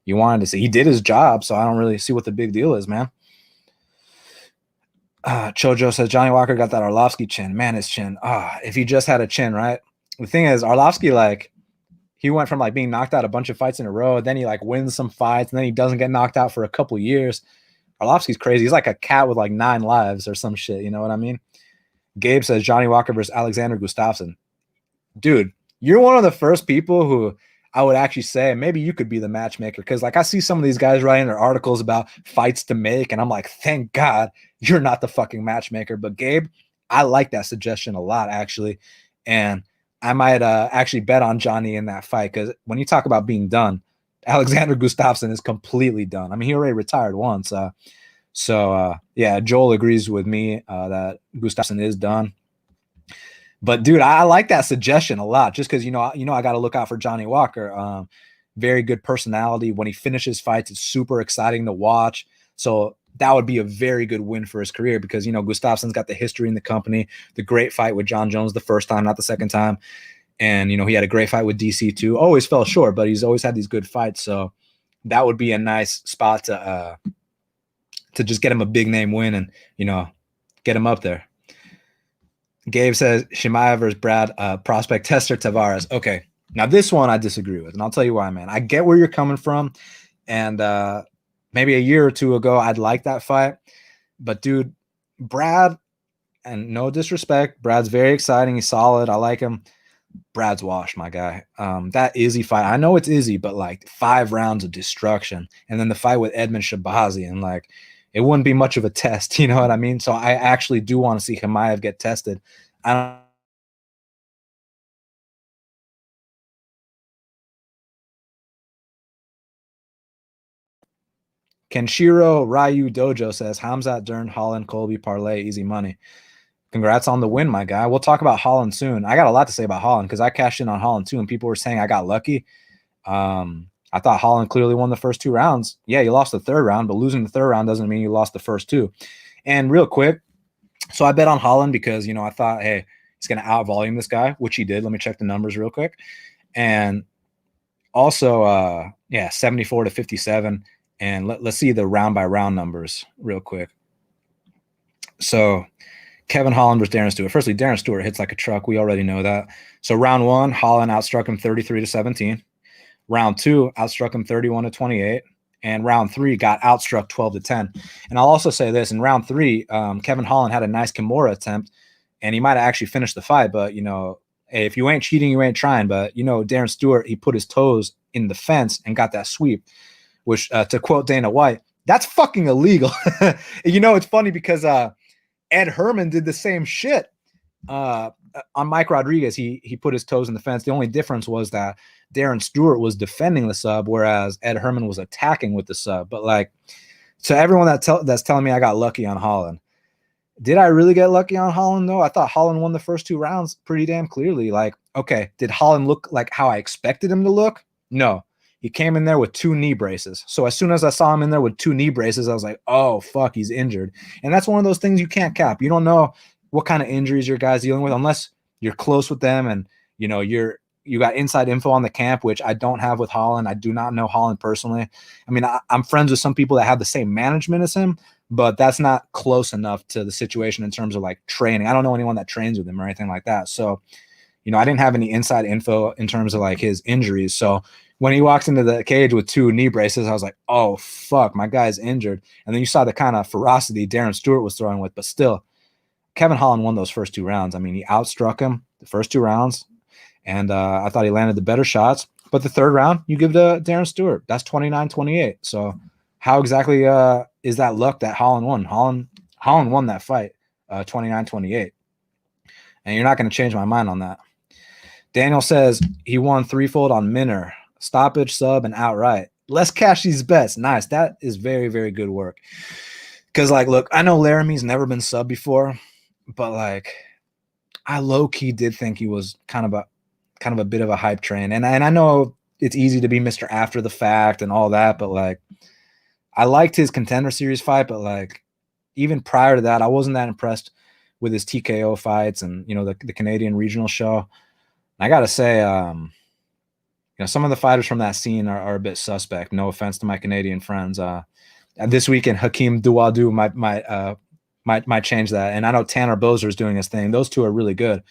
S1: you wanted to see. He did his job, so I don't really see what the big deal is, man. Chojo says Johnny Walker got that Arlovsky chin. Man, his chin. If he just had a chin, right? The thing is, Arlovsky, like, he went from like being knocked out a bunch of fights in a row, then he like wins some fights, and then he doesn't get knocked out for a couple years. Arlovsky's crazy. He's like a cat with like 9 lives or some shit. You know what I mean? Gabe says Johnny Walker versus Alexander Gustafsson. Dude, you're one of the first people who I would actually say maybe you could be the matchmaker. Because like I see some of these guys writing their articles about fights to make, and I'm like, thank God you're not the fucking matchmaker. But Gabe, I like that suggestion a lot, actually. And I might actually bet on Johnny in that fight. Because when you talk about being done, Alexander Gustafsson is completely done. I mean, he already retired once. So yeah, Joel agrees with me that Gustafsson is done. But dude, I like that suggestion a lot, just because I got to look out for Johnny Walker. Very good personality. When he finishes fights, it's super exciting to watch. So that would be a very good win for his career because Gustafsson's got the history in the company, the great fight with John Jones the first time, not the second time. And, he had a great fight with DC too. Always fell short, but he's always had these good fights. So that would be a nice spot to just get him a big name win and, get him up there. Gabe says Chimaev versus Brad, prospect tester Tavares. Okay. Now this one I disagree with, and I'll tell you why, man. I get where you're coming from. And maybe a year or two ago, I'd like that fight. But dude, Brad, and no disrespect, Brad's very exciting. He's solid. I like him. Brad's washed, my guy. That Izzy fight, I know it's Izzy, but like 5 rounds of destruction. And then the fight with Edmund Shabazi, and like it wouldn't be much of a test, you know what I mean? So I actually do want to see Chimaev get tested. I Kenshiro Ryu Dojo says, Khamzat, Dern, Holland, Colby, parlay, easy money. Congrats on the win, my guy. We'll talk about Holland soon. I got a lot to say about Holland because I cashed in on Holland too, and people were saying I got lucky. I thought Holland clearly won the first 2 rounds. Yeah, you lost the 3rd round, but losing the 3rd round doesn't mean you lost the first 2. And real quick, so I bet on Holland because, I thought, hey, he's going to out-volume this guy, which he did. Let me check the numbers real quick. And also, 74 to 57. And let's see the round-by-round numbers real quick. So Kevin Holland versus Darren Stewart. Firstly, Darren Stewart hits like a truck. We already know that. So round 1, Holland outstruck him 33 to 17. Round 2, outstruck him 31 to 28. And round 3 got outstruck 12 to 10. And I'll also say this, in round 3, Kevin Holland had a nice Kimura attempt, and he might have actually finished the fight. But, hey, if you ain't cheating, you ain't trying. But, Darren Stewart, he put his toes in the fence and got that sweep, which, to quote Dana White, that's fucking illegal. It's funny because Ed Herman did the same shit. On Mike Rodriguez, he put his toes in the fence. The only difference was that Darren Stewart was defending the sub, whereas Ed Herman was attacking with the sub. But so everyone that's telling me I got lucky on Holland, did I really get lucky on Holland though? I thought Holland won the first 2 rounds pretty damn clearly. Okay, did Holland look like how I expected him to look? No, he came in there with 2 knee braces. So as soon as I saw him in there with 2 knee braces, I was like, oh fuck, he's injured. And that's one of those things you can't cap. You don't know what kind of injuries your guy's dealing with unless you're close with them and you got inside info on the camp, which I don't have with Holland. I do not know Holland personally. I mean, I'm friends with some people that have the same management as him, but that's not close enough to the situation in terms of training. I don't know anyone that trains with him or anything like that. So, I didn't have any inside info in terms of his injuries. So when he walks into the cage with 2 knee braces, I was like, oh fuck, my guy's injured. And then you saw the kind of ferocity Darren Stewart was throwing with, but still, Kevin Holland won those first 2 rounds. I mean, he outstruck him the first 2 rounds. And I thought he landed the better shots. But the 3rd round, you give to Darren Stewart. That's 29-28. So how exactly is that luck that Holland won? Holland won that fight 29-28. And you're not going to change my mind on that. Daniel says he won 3-fold on Minner. Stoppage, sub, and outright. Let's cash these bets. Nice. That is very, very good work. Because, look, I know Laramie's never been sub before. But, I low-key did think he was kind of a bit of a hype train. And I know it's easy to be Mr. After the fact and all that, but I liked his Contender Series fight, but even prior to that, I wasn't that impressed with his TKO fights and, the Canadian regional show. And I got to say, some of the fighters from that scene are a bit suspect. No offense to my Canadian friends. This weekend, Hakeem Duwadu might change that. And I know Tanner Bozer is doing his thing. Those 2 are really good.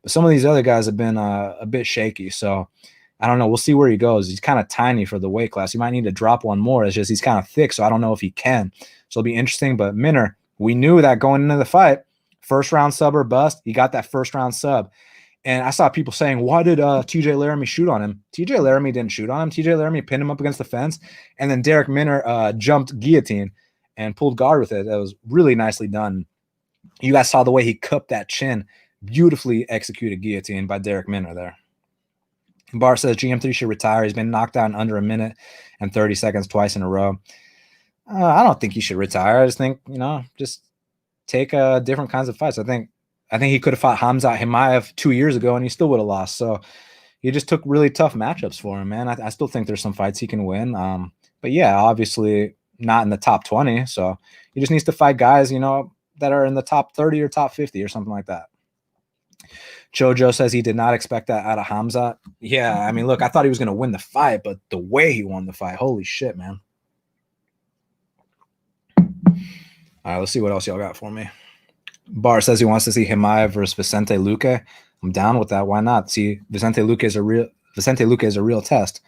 S1: But some of these other guys have been a bit shaky. So I don't know. We'll see where he goes. He's kind of tiny for the weight class. He might need to drop one more. It's just he's kind of thick, so I don't know if he can. So it'll be interesting. But Minner, we knew that going into the fight, 1st round sub or bust. He got that 1st round sub. And I saw people saying, why did TJ Laramie shoot on him? TJ Laramie didn't shoot on him. TJ Laramie pinned him up against the fence. And then Derek Minner jumped guillotine and pulled guard with it. That was really nicely done. You guys saw the way he cupped that chin. Beautifully executed guillotine by Derek Minner there. Bar says GM3 should retire. He's been knocked down under 1 minute and 30 seconds twice in a row. I don't think he should retire. I just think, just take different kinds of fights. I think he could have fought Khamzat Chimaev 2 years ago and he still would have lost. So he just took really tough matchups for him, man. I still think there's some fights he can win. But yeah, obviously not in the top 20. So he just needs to fight guys, that are in the top 30 or top 50 or something like that. Chojo says he did not expect that out of Khamzat. Yeah, I mean, look, I thought he was going to win the fight, but the way he won the fight, holy shit, man. All right, let's see what else y'all got for me. Bar says he wants to see Chimaev versus Vicente Luque. I'm down with that. Why not? See, Vicente Luque is a real test.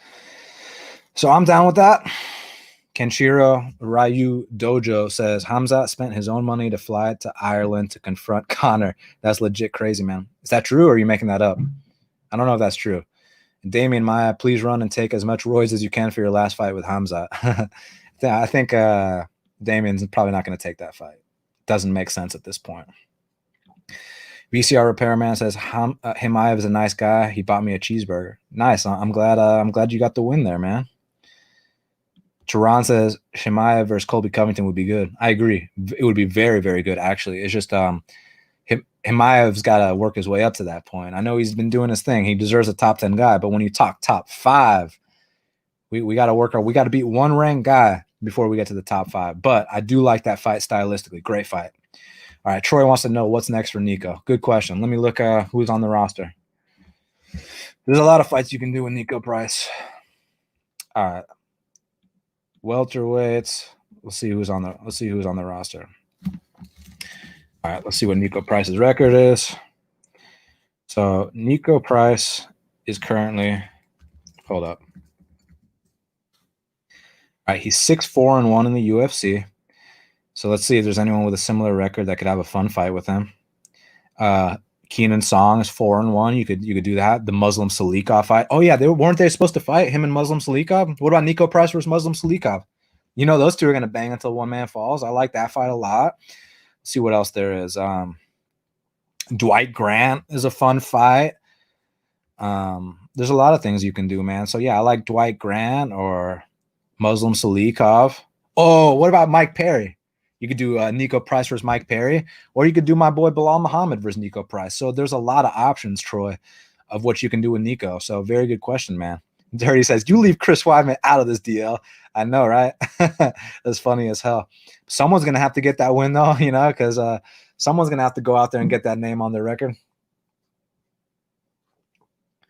S1: So I'm down with that. Kenshiro Ryu Dojo says Khamzat spent his own money to fly to Ireland to confront Connor. That's legit crazy, man. Is that true or are you making that up? I don't know if that's true. Damian Maia, please run and take as much roids as you can for your last fight with Khamzat. I think Damian's probably not going to take that fight. Doesn't make sense at this point. VCR Repairman says Chimaev is a nice guy. He bought me a cheeseburger. Nice. I'm glad you got the win there, man. Tyron says Chimaev versus Colby Covington would be good. I agree. It would be very, very good, actually. It's just Chimaev's got to work his way up to that point. I know he's been doing his thing. He deserves a top 10 guy, but when you talk top 5, we got to work we got to beat one ranked guy before we get to the top 5. But I do like that fight stylistically. Great fight. All right, Troy wants to know what's next for Nico. Good question. Let me look who's on the roster. There's a lot of fights you can do with Nico Price. All right. Welterweights. Let's see who's on the roster. All right, let's see what Nico Price's record is. So Nico Price is currently, hold up. All right, he's 6-4-1 in the UFC. So let's see if there's anyone with a similar record that could have a fun fight with him. Keenan Song is 4-1. You could do that. The Muslim Salikov fight. Oh yeah, weren't they supposed to fight him and Muslim Salikov? What about Nico Price versus Muslim Salikov? You know those two are gonna bang until one man falls. I like that fight a lot. Let's see what else there is. Dwight Grant is a fun fight. There's a lot of things you can do, man. So yeah, I like Dwight Grant or Muslim Salikov. Oh, what about Mike Perry? You could do Nico Price versus Mike Perry, or you could do my boy Bilal Muhammad versus Nico Price. So there's a lot of options, Troy, of what you can do with Nico. So very good question, man. Dirty says, you leave Chris Weidman out of this DL. I know, right? That's funny as hell. Someone's going to have to get that win, though, because someone's going to have to go out there and get that name on their record.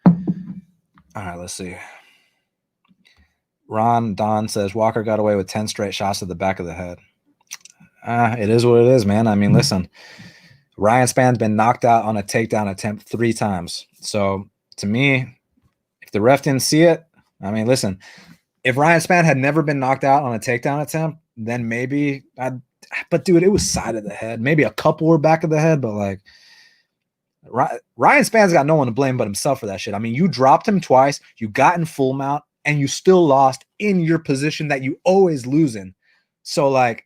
S1: All right, let's see. Ron Don says, Walker got away with 10 straight shots to the back of the head. It is what it is, man. I mean, listen, Ryan Span's been knocked out on a takedown attempt 3 times. So to me, if the ref didn't see it, I mean, listen, if Ryan Spann had never been knocked out on a takedown attempt, then maybe but dude, it was side of the head. Maybe a couple were back of the head, but like Ryan Spann's got no one to blame but himself for that shit. I mean, you dropped him twice, you got in full mount, and you still lost in your position that you always lose in. So like,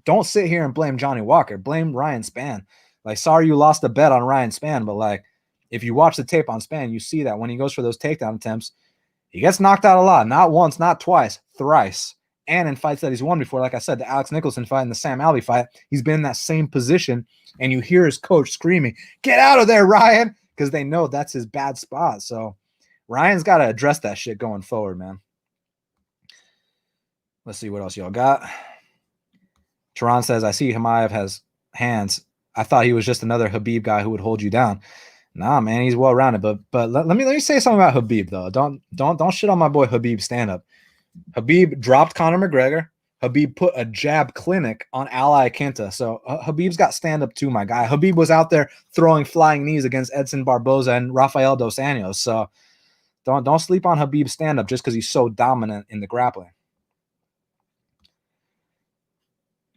S1: don't sit here and blame Johnny Walker. Blame Ryan Spann. Like, sorry you lost a bet on Ryan Spann, but like, if you watch the tape on Spann, you see that when he goes for those takedown attempts, he gets knocked out a lot. Not once, not twice, thrice. And in fights that he's won before, like I said, the Alex Nicholson fight and the Sam Alvey fight, he's been in that same position, and you hear his coach screaming, "Get out of there, Ryan," because they know that's his bad spot. So Ryan's got to address that shit going forward, man. Let's see what else y'all got. Tehran says, I see Chimaev has hands. I thought he was just another Khabib guy who would hold you down. Nah, man, he's well rounded. But let me say something about Khabib though. Don't shit on my boy Khabib stand up. Khabib dropped Conor McGregor. Khabib put a jab clinic on Ally Quinta. So Khabib's got stand up too, my guy. Khabib was out there throwing flying knees against Edson Barboza and Rafael Dos Anjos. So don't sleep on Khabib's stand up just because he's so dominant in the grappling.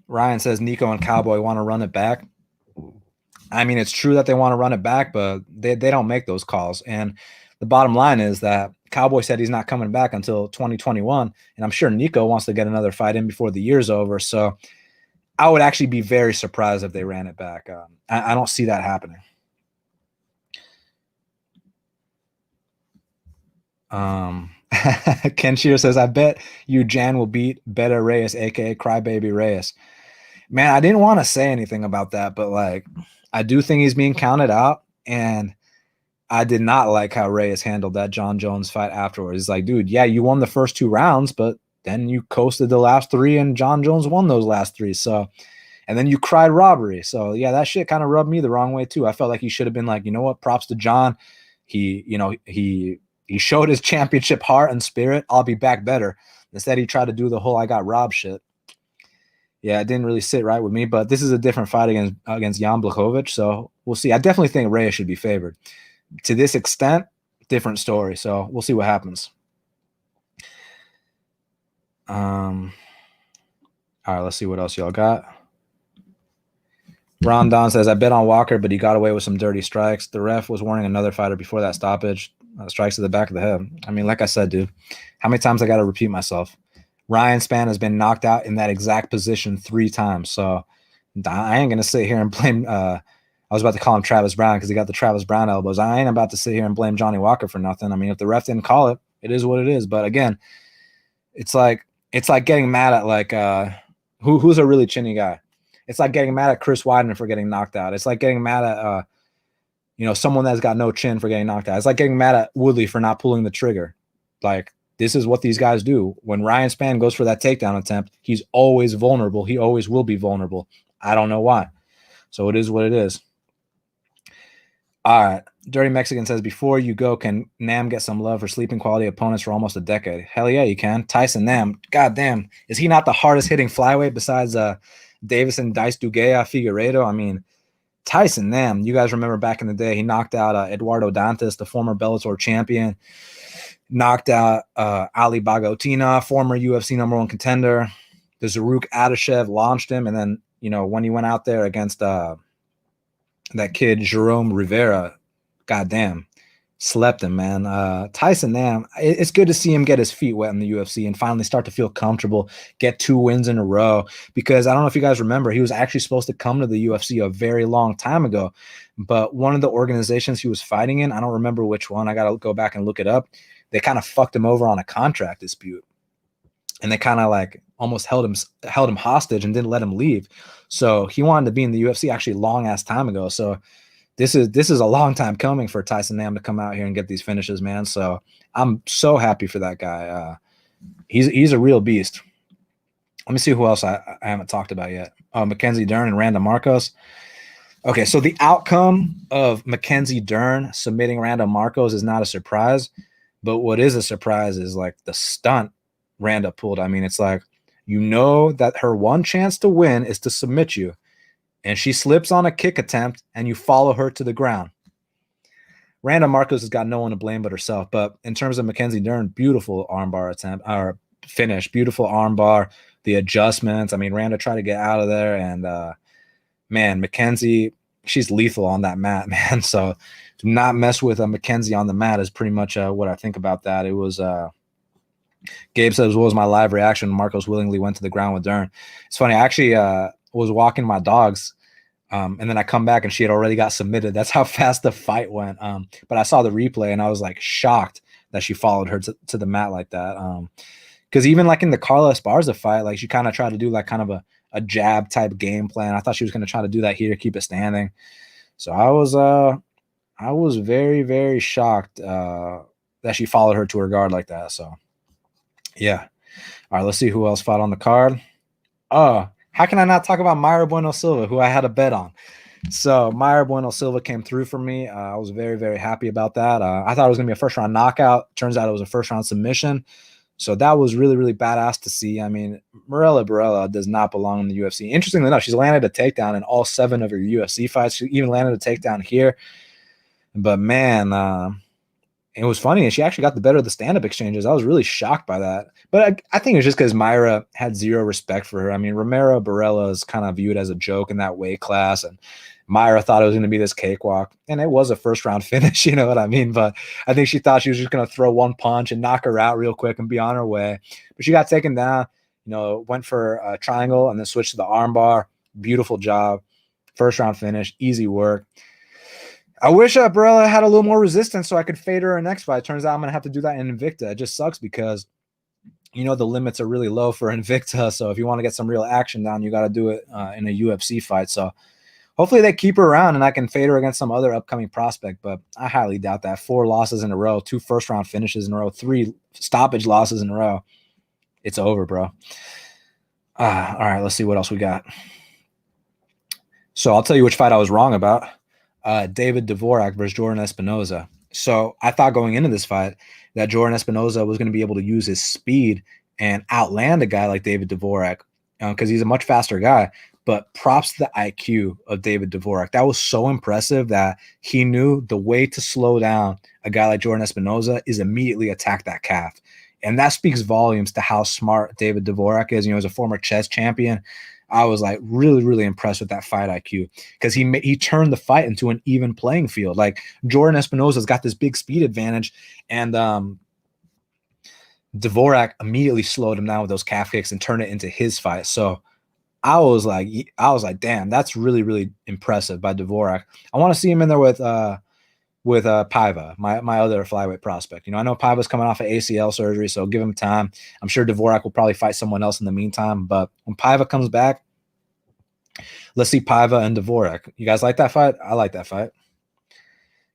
S1: Ryan says Nico and Cowboy want to run it back. I mean, it's true that they want to run it back, but they don't make those calls. And the bottom line is that Cowboy said he's not coming back until 2021. And I'm sure Nico wants to get another fight in before the year's over. So I would actually be very surprised if they ran it back. I don't see that happening. Ken Shear says, I bet you Jan will beat Beta Reyes, a.k.a. Crybaby Reyes. Man, I didn't want to say anything about that, but like, I do think he's being counted out, and I did not like how Reyes handled that John Jones fight afterwards. It's like, dude, yeah, you won the first 2 rounds, but then you coasted the last 3, and John Jones won those last 3. So, and then you cried robbery. So yeah, that shit kind of rubbed me the wrong way too. I felt like he should have been like, you know what, props to John. He showed his championship heart and spirit. I'll be back better. Instead, he tried to do the whole I got robbed shit. Yeah, it didn't really sit right with me, but this is a different fight against Jan Blachowicz, so we'll see. I definitely think Reyes should be favored. To this extent, different story, so we'll see what happens. All right, let's see what else y'all got. Ron Don says, I bet on Walker, but he got away with some dirty strikes. The ref was warning another fighter before that stoppage. Strikes to the back of the head. I mean, like I said, dude, how many times I got to repeat myself? Ryan Spann has been knocked out in that exact position 3 times. So I ain't going to sit here and blame I was about to call him Travis Brown because he got the Travis Brown elbows. I ain't about to sit here and blame Johnny Walker for nothing. I mean, if the ref didn't call it, it is what it is. But again, it's like It's like getting mad at like who's a really chinny guy. It's like getting mad at Chris Weidman for getting knocked out. It's like getting mad at someone that's got no chin for getting knocked out. It's like getting mad at Woodley for not pulling the trigger. Like, this is what these guys do. When Ryan Spann goes for that takedown attempt, he's always vulnerable. He always will be vulnerable. I don't know why. So it is what it is. All right. Dirty Mexican says, before you go, can Nam get some love for sleeping quality opponents for almost a decade? Hell yeah, you can. Tyson Nam, goddamn, is he not the hardest hitting flyweight besides Davison, Dice Dugea, Figueiredo? I mean, Tyson Nam, you guys remember back in the day, he knocked out Eduardo Dantas, the former Bellator champion, knocked out Ali Bagotina, former UFC #1 contender. The Zaruk Adashev launched him, and then, when he went out there against that kid Jerome Rivera, goddamn, slept him, man. Tyson Nam, it's good to see him get his feet wet in the UFC and finally start to feel comfortable, get 2 wins in a row, because I don't know if you guys remember, he was actually supposed to come to the UFC a very long time ago, but one of the organizations he was fighting in, I don't remember which one, I got to go back and look it up, they kind of fucked him over on a contract dispute, and they kind of like almost held him hostage and didn't let him leave. So he wanted to be in the UFC actually long ass time ago. So this is a long time coming for Tyson Nam to come out here and get these finishes, man. So I'm so happy for that guy. He's a real beast. Let me see who else I haven't talked about yet. Mackenzie Dern and Randa Marcos. Okay, so the outcome of Mackenzie Dern submitting Randa Marcos is not a surprise, but what is a surprise is like the stunt Randa pulled. I mean, it's like, that her one chance to win is to submit you, and she slips on a kick attempt, and you follow her to the ground. Randa Marcos has got no one to blame but herself. But in terms of Mackenzie Dern, beautiful armbar attempt or finish, beautiful armbar, the adjustments. I mean, Randa tried to get out of there, and man, Mackenzie, she's lethal on that mat, man. So to not mess with Mackenzie on the mat is pretty much what I think about that. It was Gabe says, what was my live reaction? Marcos willingly went to the ground with Dern. It's funny. I actually was walking my dogs, and then I come back and she had already got submitted. That's how fast the fight went. But I saw the replay and I was like shocked that she followed her to the mat like that. Because even like in the Carla Esparza fight, like she kind of tried to do like kind of a jab type game plan. I thought she was going to try to do that here, keep it standing. So I was very, very shocked that she followed her to her guard like that. So yeah. All right, let's see who else fought on the card. Oh, how can I not talk about Mayra Bueno Silva, who I had a bet on? So Mayra Bueno Silva came through for me. I was very, very happy about that. I thought it was going to be a first-round knockout. Turns out it was a first-round submission. So that was really, really badass to see. I mean, Marella Barella does not belong in the UFC. Interestingly enough, she's landed a takedown in all 7 of her UFC fights. She even landed a takedown here. But, man, it was funny, and she actually got the better of the stand-up exchanges. I was really shocked by that. But I think it's just because Mayra had zero respect for her. I mean, Romero Barella is kind of viewed as a joke in that weight class, and Mayra thought it was going to be this cakewalk, and it was a first-round finish, you know what I mean? But I think she thought she was just going to throw one punch and knock her out real quick and be on her way. But she got taken down, went for a triangle and then switched to the armbar. Beautiful job. First-round finish, easy work. I wish Barella had a little more resistance so I could fade her in next fight. Turns out I'm going to have to do that in Invicta. It just sucks because, the limits are really low for Invicta. So if you want to get some real action down, you got to do it in a UFC fight. So hopefully they keep her around and I can fade her against some other upcoming prospect. But I highly doubt that. 4 losses in a row, 2 first-round finishes in a row, 3 stoppage losses in a row. It's over, bro. All right, let's see what else we got. So I'll tell you which fight I was wrong about. David Dvorak versus Jordan Espinoza. So I thought going into this fight that Jordan Espinoza was going to be able to use his speed and outland a guy like David Dvorak because he's a much faster guy. But props to the IQ of David Dvorak. That was so impressive that he knew the way to slow down a guy like Jordan Espinoza is immediately attack that calf. And that speaks volumes to how smart David Dvorak is. As a former chess champion, I was like really, really impressed with that fight IQ because he turned the fight into an even playing field. Like Jordan Espinoza's got this big speed advantage, and Dvorak immediately slowed him down with those calf kicks and turned it into his fight. So I was like, damn, that's really, really impressive by Dvorak. I want to see him in there with with Paiva, my other flyweight prospect. You know, I know Paiva's coming off of ACL surgery, so give him time. I'm sure Dvorak will probably fight someone else in the meantime. But when Paiva comes back, let's see Paiva and Dvorak. You guys like that fight? I like that fight.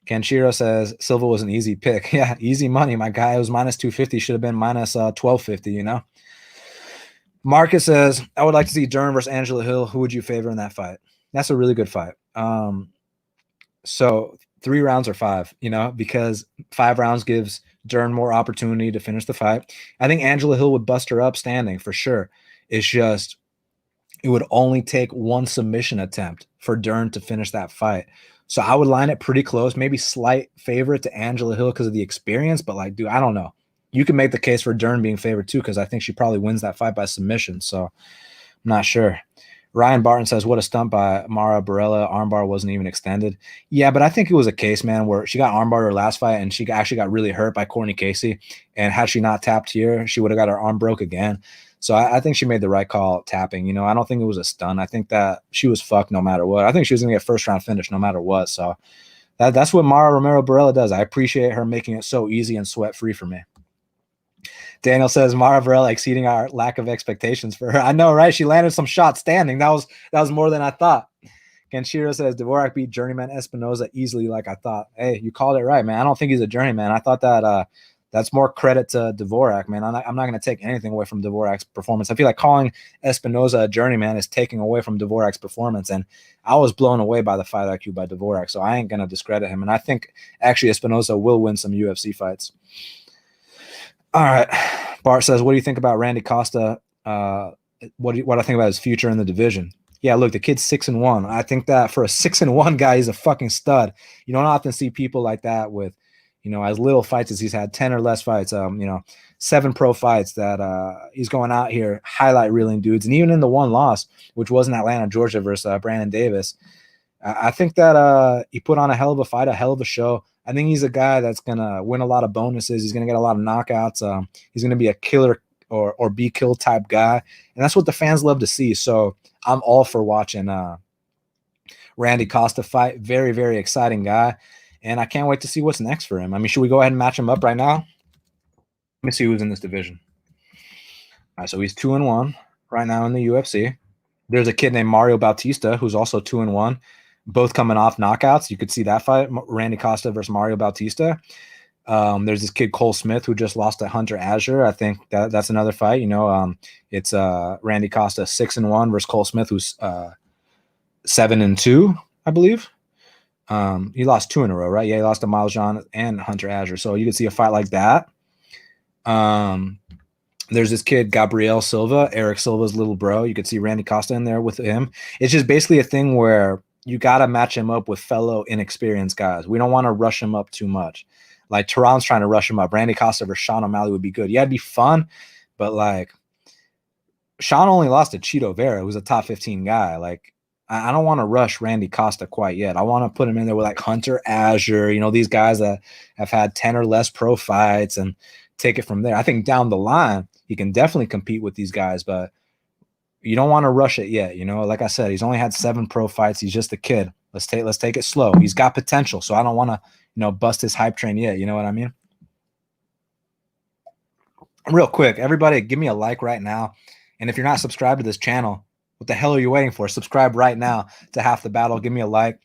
S1: Kenshiro says Silva was an easy pick. Yeah, easy money. My guy, it was minus 250. Should have been minus 1250, you know? Marcus says, I would like to see Dern versus Angela Hill. Who would you favor in that fight? That's a really good fight. So 3 rounds or 5, you know, because 5 rounds gives Dern more opportunity to finish the fight. I think Angela Hill would bust her up standing for sure. It's just, it would only take 1 submission attempt for Dern to finish that fight. So I would line it pretty close, maybe slight favorite to Angela Hill because of the experience. But like, dude, I don't know. You can make the case for Dern being favored too, because I think she probably wins that fight by submission. So I'm not sure. Ryan Barton says, what a stunt by Mara Barella. Armbar wasn't even extended. Yeah, but I think it was a case, man, where she got armbarred her last fight and she actually got really hurt by Courtney Casey. And had she not tapped here, she would have got her arm broke again. So I think she made the right call tapping. You know, I don't think it was a stun. I think that she was fucked no matter what. I think she was going to get first round finish no matter what. So that's what Mara Romero Barella does. I appreciate her making it so easy and sweat free for me. Daniel says Mara Varela exceeding our lack of expectations for her. I know, right? She landed some shots standing. That was more than I thought. Kenshiro says Dvorak beat journeyman Espinoza easily like I thought. Hey, you called it right, man. I don't think he's a journeyman. I thought that that's more credit to Dvorak, man. I'm not going to take anything away from Dvorak's performance. I feel like calling Espinoza a journeyman is taking away from Dvorak's performance, and I was blown away by the fight IQ by Dvorak, so I ain't going to discredit him. And I think actually Espinoza will win some UFC fights. All right. Bart says, what do you think about Randy Costa? What I think about his future in the division? Yeah, look, the kid's 6-1. I think that for a 6-1 guy, he's a fucking stud. You don't often see people like that with, you know, as little fights as he's had, 10 or less fights, 7 pro fights that he's going out here, highlight reeling dudes. And even in the one loss, which was in Atlanta, Georgia versus Brandon Davis, I think that he put on a hell of a fight, a hell of a show. I think he's a guy that's going to win a lot of bonuses. He's going to get a lot of knockouts. He's going to be a killer or be killed type guy. And that's what the fans love to see. So I'm all for watching Randy Costa fight. Very, very exciting guy. And I can't wait to see what's next for him. I mean, should we go ahead and match him up right now? Let me see who's in this division. All right, so he's 2-1 right now in the UFC. There's a kid named Mario Bautista who's also 2-1. Both coming off knockouts. You could see that fight, Randy Costa versus Mario Bautista. There's this kid, Cole Smith, who just lost to Hunter Azure. I think that's another fight. You know, it's Randy Costa 6-1 versus Cole Smith, who's 7-2, I believe. He lost 2 in a row, right? Yeah, he lost to Miles John and Hunter Azure. So you could see a fight like that. There's this kid, Gabriel Silva, Eric Silva's little bro. You could see Randy Costa in there with him. It's just basically a thing where you got to match him up with fellow inexperienced guys. We don't want to rush him up too much. Like Tyron's trying to rush him up. Randy Costa versus Sean O'Malley would be good. Yeah, it'd be fun, but like Sean only lost to Cheeto Vera, who's a top 15 guy. Like I don't want to rush Randy Costa quite yet. I want to put him in there with like Hunter Azure, you know, these guys that have had 10 or less pro fights and take it from there. I think down the line, he can definitely compete with these guys, but you don't want to rush it yet. You know, like I said, he's only had 7 pro fights. He's just a kid. Let's take it slow. He's got potential. So I don't want to, you know, bust his hype train yet. You know what I mean? Real quick, everybody give me a like right now. And if you're not subscribed to this channel, what the hell are you waiting for? Subscribe right now to Half the Battle. Give me a like.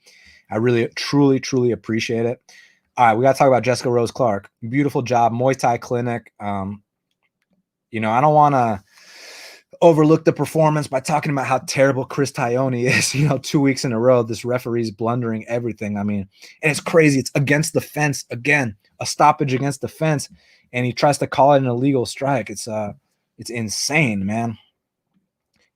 S1: I really, truly, truly appreciate it. All right, we got to talk about Jessica Rose Clark. Beautiful job. Muay Thai clinic. You know, I don't want to overlook the performance by talking about how terrible Chris Taioni is. You know, 2 weeks in a row, this referee's blundering everything. I mean, and it's crazy. It's against the fence again, a stoppage against the fence, and he tries to call it an illegal strike. It's insane, man.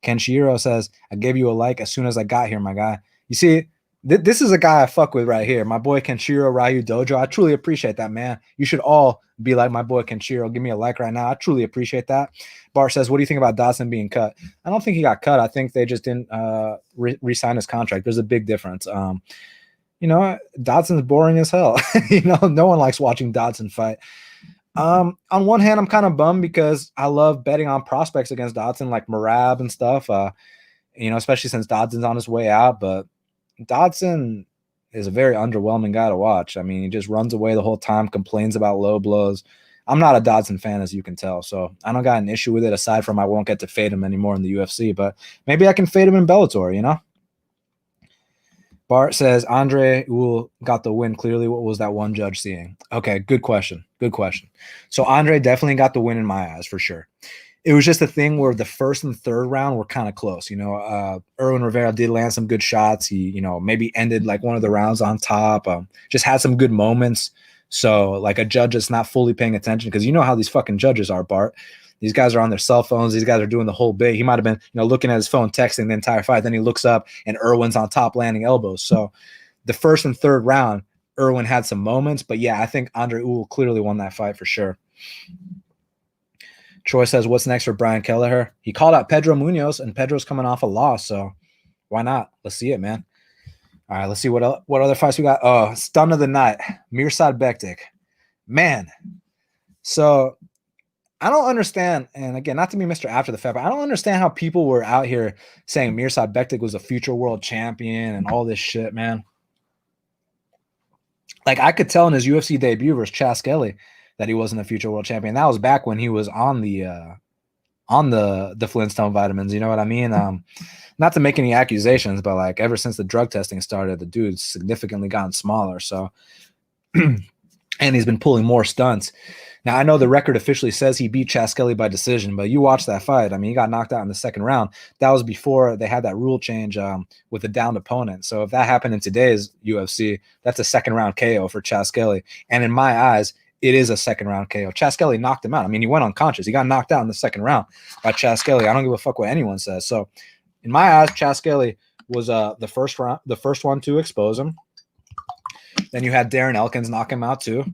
S1: Kenshiro says, I gave you a like as soon as I got here, my guy. You see, this is a guy I fuck with right here. My boy Kenshiro Ryu Dojo. I truly appreciate that, man. You should all be like my boy Kenshiro. Give me a like right now. I truly appreciate that. Bart says, what do you think about Dodson being cut? I don't think he got cut. I think they just didn't re-sign his contract. There's a big difference. You know, Dodson's boring as hell. You know, no one likes watching Dodson fight. On one hand, I'm kind of bummed because I love betting on prospects against Dodson, like Marab and stuff. You know, especially since Dodson's on his way out. But Dodson, is a very underwhelming guy to watch. I mean, he just runs away the whole time, complains about low blows. I'm not a Dodson fan, as you can tell, so I don't got an issue with it, aside from I won't get to fade him anymore in the UFC, but maybe I can fade him in Bellator, you know? Bart says, Andre Ewell got the win clearly. What was that one judge seeing? Okay, good question. Good question. So Andre definitely got the win in my eyes, for sure. It was just a thing where the first and third round were kind of close. You know, Erwin Rivera did land some good shots. He, you know, maybe ended like one of the rounds on top. Just had some good moments. So like a judge that's not fully paying attention, because you know how these fucking judges are, Bart. These guys are on their cell phones. These guys are doing the whole bit. He might have been, you know, looking at his phone, texting the entire fight. Then he looks up and Erwin's on top landing elbows. So the first and third round, Erwin had some moments. But yeah, I think Andre Ewell clearly won that fight for sure. Troy says, what's next for Brian Kelleher? He called out Pedro Munoz, and Pedro's coming off a loss. So why not? Let's see it, man. All right, let's see what other fights we got. Oh, stun of the night, Mirsad Bektic. Man, so I don't understand, and again, not to be Mr. After the Fact, but I don't understand how people were out here saying Mirsad Bektic was a future world champion and all this shit, man. Like, I could tell in his UFC debut versus Chas Skelly that he wasn't a future world champion. That was back when he was on the Flintstone vitamins, you know what I mean? Not to make any accusations, but like ever since the drug testing started, the dude's significantly gotten smaller. So, and he's been pulling more stunts. Now, I know the record officially says he beat Chas Skelly by decision, but you watch that fight. I mean, he got knocked out in the second round. That was before they had that rule change with a downed opponent. So if that happened in today's UFC, that's a second round KO for Chas Skelly. And in my eyes, it is a second round KO. Chas Skelly knocked him out. I mean, he went unconscious. He got knocked out in the second round by Chas Skelly. I don't give a fuck what anyone says. So in my eyes, Chas Skelly was the first one to expose him. Then you had Darren Elkins knock him out too.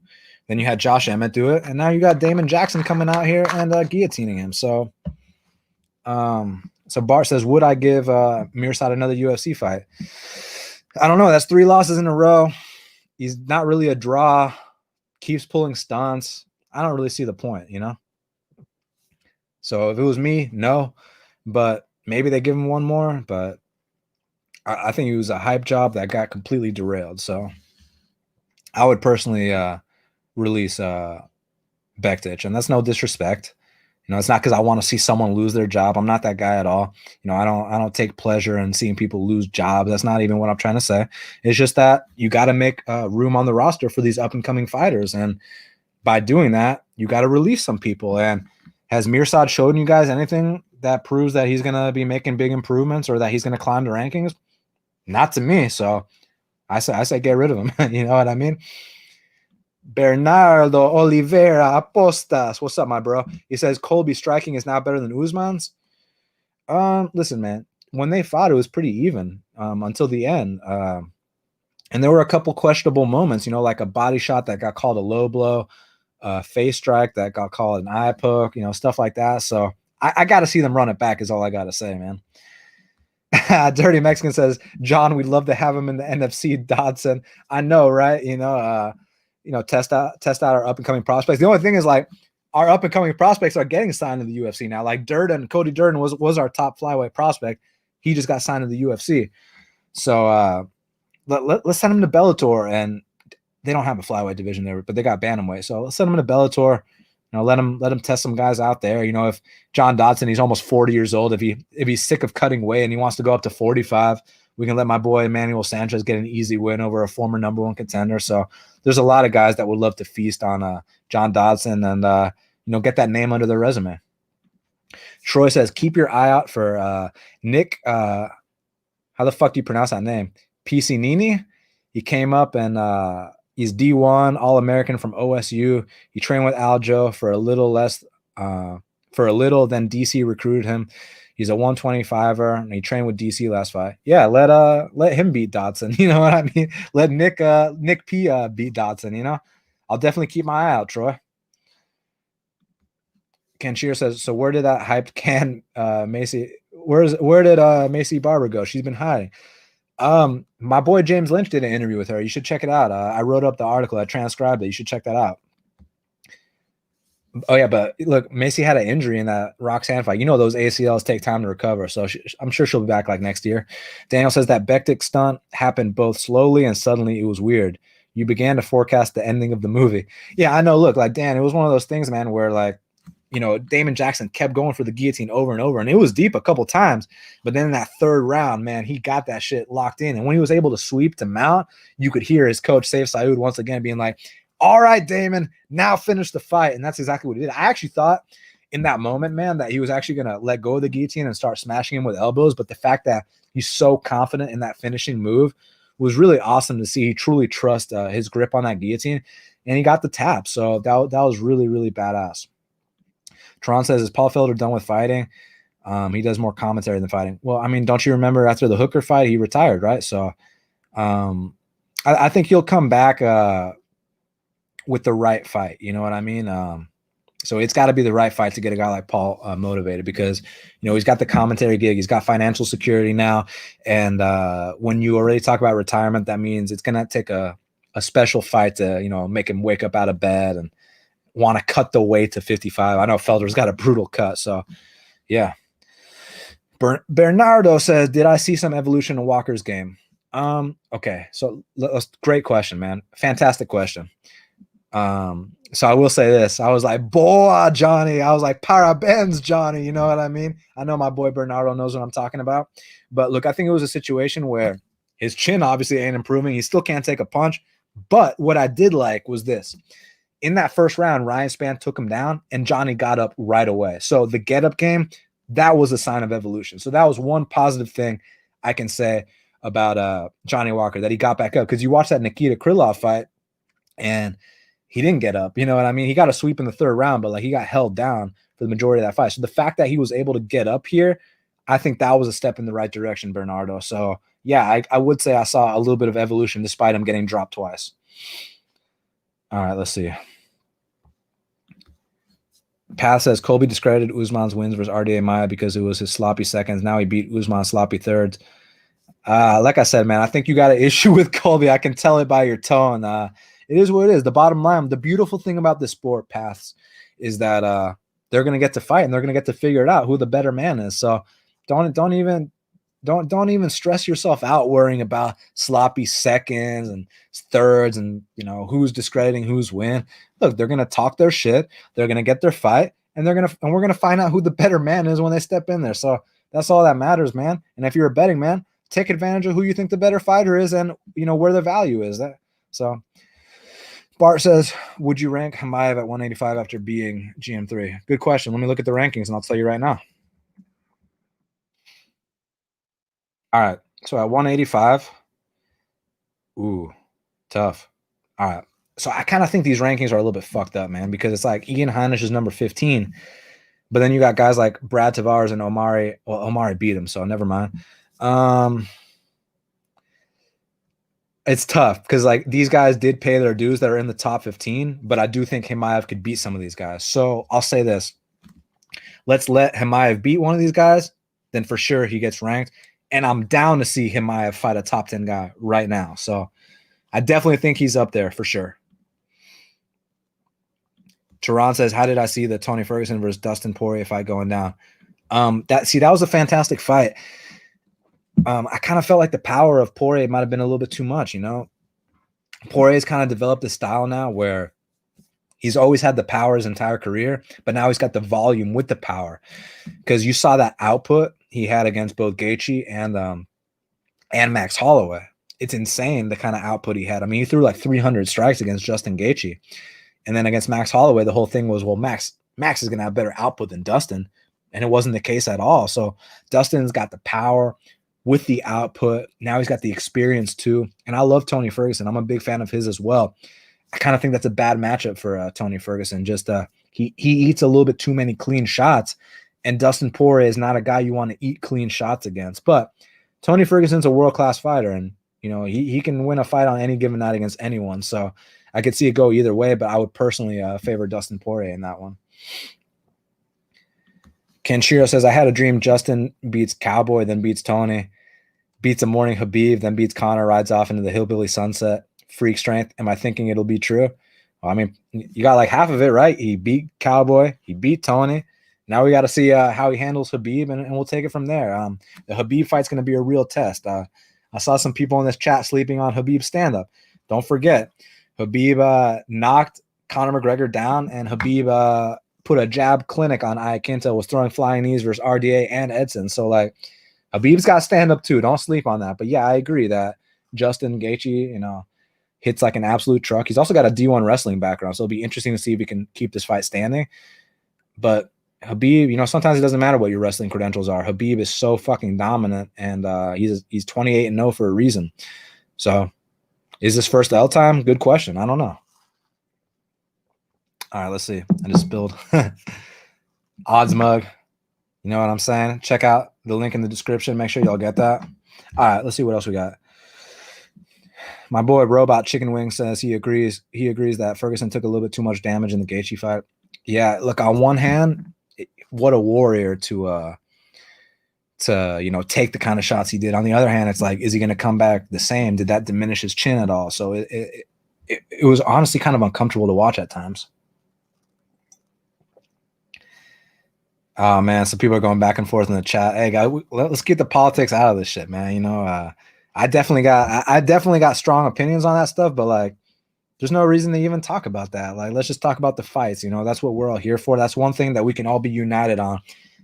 S1: Then you had Josh Emmett do it, and now you got Damon Jackson coming out here and guillotining him. So, so Bart says, would I give Mirsad another UFC fight? I don't know. That's 3 losses in a row. He's not really a draw. Keeps pulling stunts. I don't really see the point, you know? So if it was me, no. But maybe they give him one more. But I think it was a hype job that got completely derailed. So I would personally release Bektic, and that's no disrespect. You know, it's not because I want to see someone lose their job. I'm not that guy at all. You know, I don't take pleasure in seeing people lose jobs. That's not even what I'm trying to say. It's just that you got to make room on the roster for these up and coming fighters, and by doing that, you got to release some people. And has Mirsad shown you guys anything that proves that he's gonna be making big improvements or that he's gonna climb the rankings? Not to me. So I say get rid of him. You know what I mean? Bernardo Oliveira Apostas. What's up, my bro? He says Colby striking is now better than Usman's. Listen, man, when they fought, it was pretty even until the end. And there were a couple questionable moments, you know, like a body shot that got called a low blow, face strike that got called an eye poke, you know, stuff like that. So I got to see them run it back is all I got to say, man. Dirty Mexican says, John, we'd love to have him in the NFC. Dodson. I know, right? You know, test out our up and coming prospects. The only thing is, like, our up and coming prospects are getting signed to the UFC now. Like Cody Durden was our top flyweight prospect. He just got signed to the UFC. So let's send him to Bellator, and they don't have a flyweight division there, but they got bantamweight. So let's send him to Bellator. You know, let him test some guys out there. You know, if John Dodson, he's almost 40 years old. If he's sick of cutting weight and he wants to go up to 45, we can let my boy Emmanuel Sanchez get an easy win over a former number 1 contender. So there's a lot of guys that would love to feast on John Dodson and you know, get that name under their resume. Troy says, keep your eye out for Nick. How the fuck do you pronounce that name? Piccinini. He came up and he's D1 All-American from OSU. He trained with Aljo for a little then DC recruited him. He's a 125er, and he trained with DC last fight. Yeah, let him beat Dodson. You know what I mean? Let Nick P beat Dodson. You know, I'll definitely keep my eye out, Troy. Ken Shear says, so where did that hyped can Macy? Where did Macy Barber go? She's been hiding. My boy James Lynch did an interview with her. You should check it out. I wrote up the article. I transcribed it. You should check that out. Oh yeah, but look, Macy had an injury in that Roxanne fight. You know those ACLs take time to recover, so I'm sure she'll be back like next year. Daniel says that Bektic stunt happened both slowly and suddenly. It was weird. You began to forecast the ending of the movie. Yeah, I know. Look, like Dan, it was one of those things, man, where like Damon Jackson kept going for the guillotine over and over, and it was deep a couple times. But then in that third round, man, he got that shit locked in, and when he was able to sweep to mount, you could hear his coach Saif Saud once again being like, all right, Damon, now finish the fight. And that's exactly what he did. I actually thought in that moment, man, that he was actually going to let go of the guillotine and start smashing him with elbows. But the fact that he's so confident in that finishing move was really awesome to see. He truly trusts his grip on that guillotine, and he got the tap. So that was really, really badass. Teron says, is Paul Felder done with fighting? He does more commentary than fighting. Well, I mean, don't you remember after the Hooker fight, he retired, right? So I think he'll come back with the right fight. You know what I mean? So it's got to be the right fight to get a guy like Paul motivated, because, he's got the commentary gig. He's got financial security now. And when you already talk about retirement, that means it's going to take a special fight to, make him wake up out of bed and want to cut the weight to 55. I know Felder's got a brutal cut. So, yeah. Bernardo says, did I see some evolution in Walker's game? Okay. So great question, man. Fantastic question. So I will say this. I was like, boy, Johnny. I was like, parabens, Johnny. You know what I mean? I know my boy Bernardo knows what I'm talking about. But look, I think it was a situation where his chin obviously ain't improving. He still can't take a punch. But what I did like was this. In that first round, Ryan Spann took him down, and Johnny got up right away. So the get-up game, that was a sign of evolution. So that was one positive thing I can say about Johnny Walker, that he got back up. Because you watch that Nikita Krylov fight, and he didn't get up. You know what I mean? He got a sweep in the third round, but like he got held down for the majority of that fight. So the fact that he was able to get up here, I think that was a step in the right direction, Bernardo. So yeah, I would say I saw a little bit of evolution despite him getting dropped twice. All right, let's see. Path says Colby discredited Usman's wins versus RDA Maia because it was his sloppy seconds. Now he beat Usman's sloppy thirds. Like I said, man, I think you got an issue with Colby. I can tell it by your tone. It is what it is. The bottom line, the beautiful thing about this sport, Paths, is that they're going to get to fight, and they're going to get to figure it out who the better man is. So don't even stress yourself out worrying about sloppy seconds and thirds and who's discrediting who's win. Look, they're going to talk their shit. They're going to get their fight, and we're going to find out who the better man is when they step in there. So that's all that matters, man. And if you're a betting man, take advantage of who you think the better fighter is and where the value is. So Bart says, would you rank Chimaev at 185 after being GM3? Good question. Let me look at the rankings, and I'll tell you right now. All right. So at 185, ooh, tough. All right. So I kind of think these rankings are a little bit fucked up, man, because it's like Ian Heinisch is number 15, but then you got guys like Brad Tavares and Omari. Well, Omari beat him, so never mind. It's tough because like these guys did pay their dues that are in the top 15, but I do think Chimaev could beat some of these guys. So I'll say this. Let's let Chimaev beat one of these guys, then for sure he gets ranked. And I'm down to see Chimaev fight a top 10 guy right now. So I definitely think he's up there for sure. Teron says, how did I see the Tony Ferguson versus Dustin Poirier fight going down? That was a fantastic fight. I kind of felt like the power of Poirier might have been a little bit too much, Poirier's kind of developed a style now where he's always had the power his entire career, but now he's got the volume with the power. Because you saw that output he had against both Gaethje and Max Holloway. It's insane the kind of output he had. I mean, he threw like 300 strikes against Justin Gaethje. And then against Max Holloway, the whole thing was, well, Max is going to have better output than Dustin. And it wasn't the case at all. So Dustin's got the power with the output. Now he's got the experience too. And I love Tony Ferguson. I'm a big fan of his as well. I kind of think that's a bad matchup for Tony Ferguson. Just he eats a little bit too many clean shots. And Dustin Poirier is not a guy you want to eat clean shots against. But Tony Ferguson's a world-class fighter. And, he can win a fight on any given night against anyone. So I could see it go either way, but I would personally favor Dustin Poirier in that one. Kenshiro says, I had a dream Justin beats Cowboy, then beats Tony, beats a morning Habib, then beats Connor, rides off into the hillbilly sunset. Freak strength. Am I thinking it'll be true? Well, I mean, you got like half of it right. He beat Cowboy. He beat Tony. Now we got to see how he handles Khabib, and we'll take it from there. The Khabib fight's going to be a real test. I saw some people in this chat sleeping on Khabib's stand-up. Don't forget, Khabib knocked Conor McGregor down, and Khabib put a jab clinic on Iaquinta, was throwing flying knees versus RDA and Edson. So, like, Khabib's got stand-up too. Don't sleep on that. But, yeah, I agree that Justin Gaethje, hits like an absolute truck. He's also got a D1 wrestling background, so it'll be interesting to see if he can keep this fight standing. But Khabib, sometimes it doesn't matter what your wrestling credentials are. Khabib is so fucking dominant, and he's 28-0 for a reason. So, is this first L time? Good question. I don't know. All right, let's see. I just spilled odds mug. You know what I'm saying? Check out the link in the description. Make sure y'all get that. All right, let's see what else we got. My boy Robot Chicken Wing says he agrees. He agrees that Ferguson took a little bit too much damage in the Gaethje fight. Yeah, look, on one hand, what a warrior to take the kind of shots he did. On the other hand, it's like, is he going to come back the same? Did that diminish his chin at all? So it was honestly kind of uncomfortable to watch at times. Oh man, so people are going back and forth in the chat. Hey guys, let's get the politics out of this shit, man. I definitely got strong opinions on that stuff, but like, there's no reason to even talk about that. Like, let's just talk about the fights. That's what we're all here for. That's one thing that we can all be united on,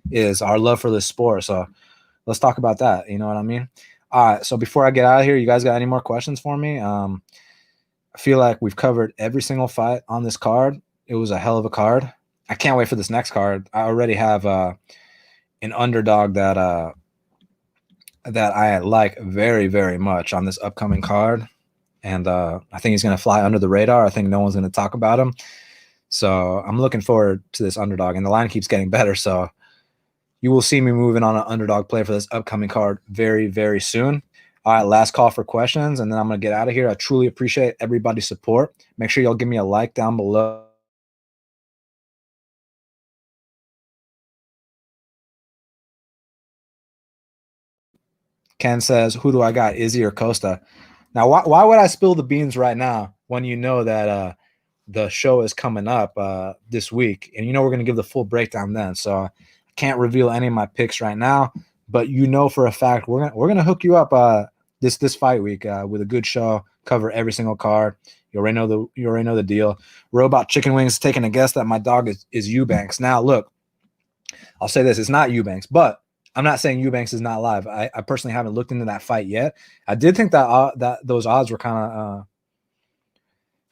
S1: is our love for this sport. So let's talk about that. You know what I mean? All right. So before I get out of here, you guys got any more questions for me? I feel like we've covered every single fight on this card. It was a hell of a card. I can't wait for this next card. I already have an underdog that I like very, very much on this upcoming card. And I think he's going to fly under the radar. I think no one's going to talk about him. So I'm looking forward to this underdog. And the line keeps getting better. So you will see me moving on an underdog play for this upcoming card very, very soon. All right, last call for questions, and then I'm going to get out of here. I truly appreciate everybody's support. Make sure y'all give me a like down below. Ken says, who do I got, Izzy or Costa? Now, why would I spill the beans right now when you know that the show is coming up this week, and we're going to give the full breakdown then. So I can't reveal any of my picks right now, but for a fact we're gonna hook you up this fight week with a good show, cover every single card. You already know the deal. Robot Chicken Wings taking a guess that my dog is Eubanks. Now look, I'll say this: it's not Eubanks, but I'm not saying Eubanks is not live. I personally haven't looked into that fight yet. I did think that those odds were kind of.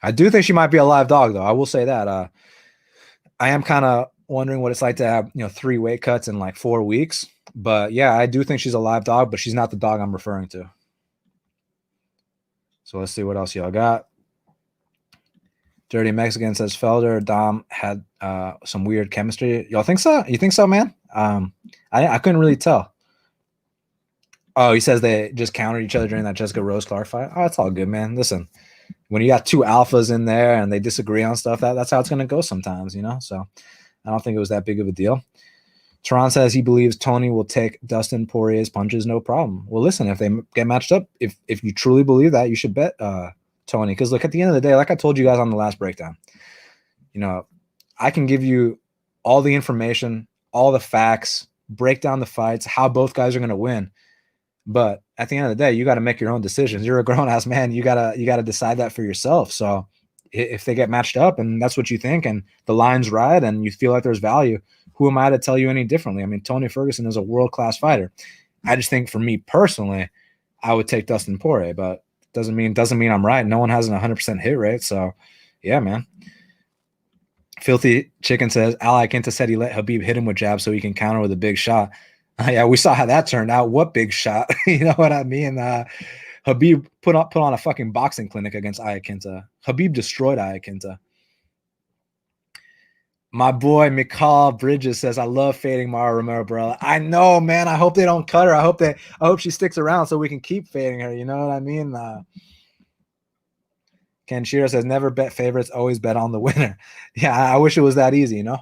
S1: I do think she might be a live dog, though. I will say that. I am kind of wondering what it's like to have 3 weight cuts in like 4 weeks. But yeah, I do think she's a live dog, but she's not the dog I'm referring to. So let's see what else y'all got. Dirty Mexican says Felder Dom had some weird chemistry. Y'all think so? You think so, man? I couldn't really tell. Oh, he says they just countered each other during that Jessica Rose Clark fight. Oh, it's all good, man. Listen, when you got 2 alphas in there and they disagree on stuff, that's how it's going to go sometimes, So I don't think it was that big of a deal. Tyron says he believes Tony will take Dustin Poirier's punches, no problem. Well, listen, if they get matched up, if you truly believe that, you should bet Tony. Because look, at the end of the day, like I told you guys on the last breakdown, I can give you all the information, all the facts, break down the fights, how both guys are going to win. But at the end of the day, you got to make your own decisions. You're a grown-ass man. You gotta decide that for yourself. So if they get matched up and that's what you think and the line's right and you feel like there's value, who am I to tell you any differently? I mean, Tony Ferguson is a world-class fighter. I just think for me personally, I would take Dustin Poirier, but doesn't mean I'm right. No one has an 100% hit rate. So yeah, man. Filthy Chicken says, Al Iaquinta said he let Khabib hit him with jabs so he can counter with a big shot. Yeah, we saw how that turned out. What big shot? You know what I mean? Khabib put on a fucking boxing clinic against Iaquinta. Khabib destroyed Iaquinta. My boy McCall Bridges says, I love fading Mara Romero Barella. I know, man. I hope they don't cut her. I hope she sticks around so we can keep fading her. You know what I mean? Ken Shearer says, never bet favorites, always bet on the winner. Yeah, I wish it was that easy, If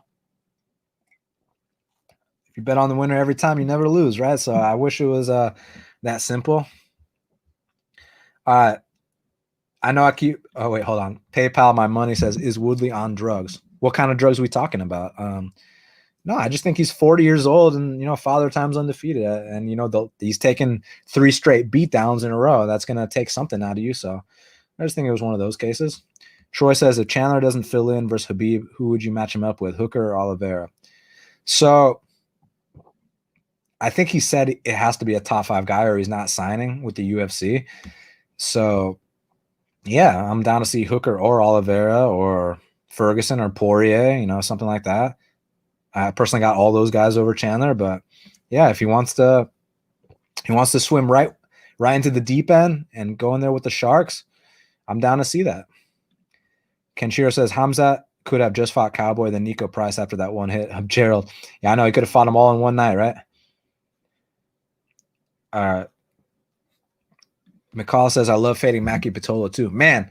S1: you bet on the winner every time, you never lose, right? So I wish it was that simple. All right. I know I keep. Oh wait, hold on. PayPal, my money says, is Woodley on drugs? What kind of drugs are we talking about? No, I just think he's 40 years old and father time's undefeated, and he's taken 3 straight beatdowns in a row. That's gonna take something out of you. So I just think it was one of those cases. Troy says, if Chandler doesn't fill in versus Khabib, who would you match him up with, Hooker or Oliveira? So I think he said it has to be a top 5 guy or he's not signing with the UFC. So yeah, I'm down to see Hooker or Oliveira or Ferguson or Poirier, something like that. I personally got all those guys over Chandler, but yeah, if he wants to swim right into the deep end and go in there with the Sharks, I'm down to see that. Kenshiro says Khamzat could have just fought Cowboy, then Nico Price after that one hit of Gerald. Yeah, I know he could have fought them all in one night, right? McCall says I love fading Maki Patola too. Man,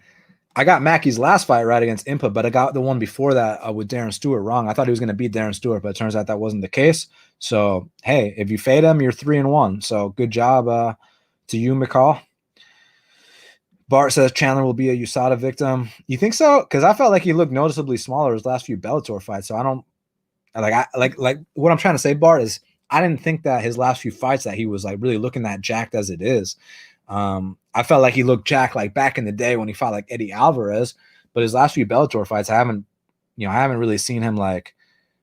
S1: I got Mackey's last fight right against Impa, but I got the one before that with Darren Stewart wrong. I thought he was going to beat Darren Stewart, but it turns out that wasn't the case. So, hey, if you fade him, you're 3-1. So, good job to you, McCall. Bart says Chandler will be a USADA victim. You think so? Because I felt like he looked noticeably smaller his last few Bellator fights. So I don't like what I'm trying to say, Bart, is I didn't think that his last few fights that he was like really looking that jacked as it is. I felt like he looked jacked like back in the day when he fought like Eddie Alvarez, but his last few Bellator fights, I haven't really seen him like,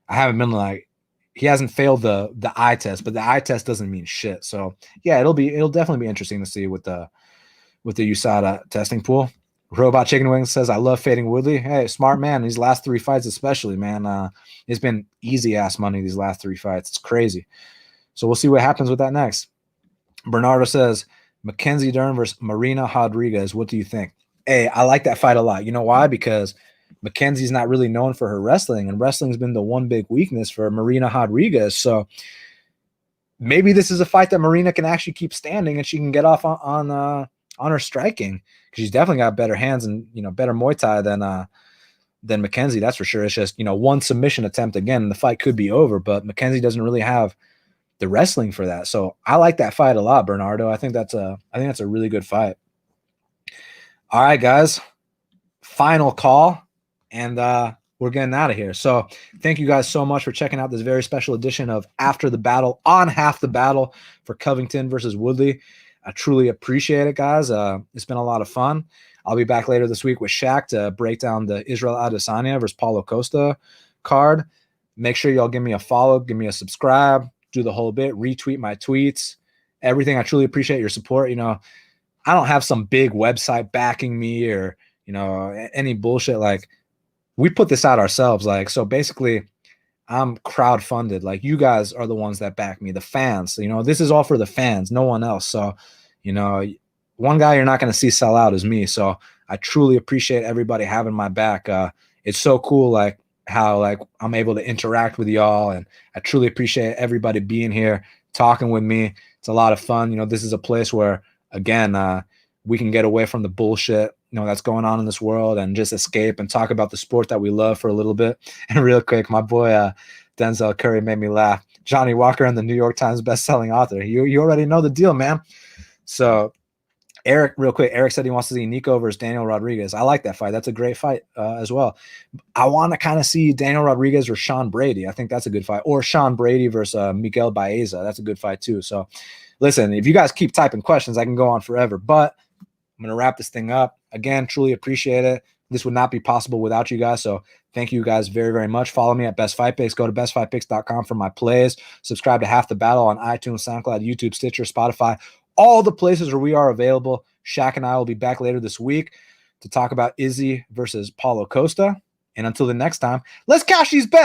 S1: I haven't been like, he hasn't failed the eye test, but the eye test doesn't mean shit. So yeah, it'll definitely be interesting to see with the USADA testing pool. Robot Chicken Wings says, I love fading Woodley. Hey, smart man. These last 3 fights, especially, man, it's been easy ass money these last 3 fights. It's crazy. So we'll see what happens with that next. Bernardo says, Mackenzie Dern versus Marina Rodriguez. What do you think? Hey, I like that fight a lot. You know why? Because Mackenzie's not really known for her wrestling, and wrestling's been the one big weakness for Marina Rodriguez. So maybe this is a fight that Marina can actually keep standing, and she can get off on her striking, because she's definitely got better hands and better Muay Thai than Mackenzie. That's for sure. It's just one submission attempt again, and the fight could be over. But Mackenzie doesn't really have the wrestling for that. So I like that fight a lot, Bernardo. I think that's a really good fight. All right, guys. Final call, and we're getting out of here. So thank you guys so much for checking out this very special edition of After the Battle on Half the Battle for Covington versus Woodley. I truly appreciate it, guys. It's been a lot of fun. I'll be back later this week with Shaq to break down the Israel Adesanya versus Paulo Costa card. Make sure y'all give me a follow, give me a subscribe, do the whole bit, retweet my tweets, everything. I truly appreciate your support. I don't have some big website backing me or, any bullshit. Like, we put this out ourselves. Like, so basically I'm crowdfunded. Like, you guys are the ones that back me, the fans. This is all for the fans, no one else. So, one guy you're not going to see sell out is me. So I truly appreciate everybody having my back. It's so cool, like, how like I'm able to interact with y'all, and I truly appreciate everybody being here talking with me. It's a lot of fun. This is a place where, again, we can get away from the bullshit that's going on in this world and just escape and talk about the sport that we love for a little bit. And real quick, my boy Denzel Curry made me laugh. Johnny Walker and the New York Times best-selling author. You already know the deal, man. So Eric, real quick, Eric said he wants to see Nico versus Daniel Rodriguez. I like that fight. That's a great fight as well. I want to kind of see Daniel Rodriguez versus Sean Brady. I think that's a good fight. Or Sean Brady versus Miguel Baeza. That's a good fight too. So listen, if you guys keep typing questions, I can go on forever. But I'm going to wrap this thing up. Again, truly appreciate it. This would not be possible without you guys. So thank you guys very, very much. Follow me at Best Fight Picks. Go to bestfightpicks.com for my plays. Subscribe to Half the Battle on iTunes, SoundCloud, YouTube, Stitcher, Spotify, all the places where we are available. Shaq and I will be back later this week to talk about Izzy versus Paulo Costa. And until the next time, let's cash these bets.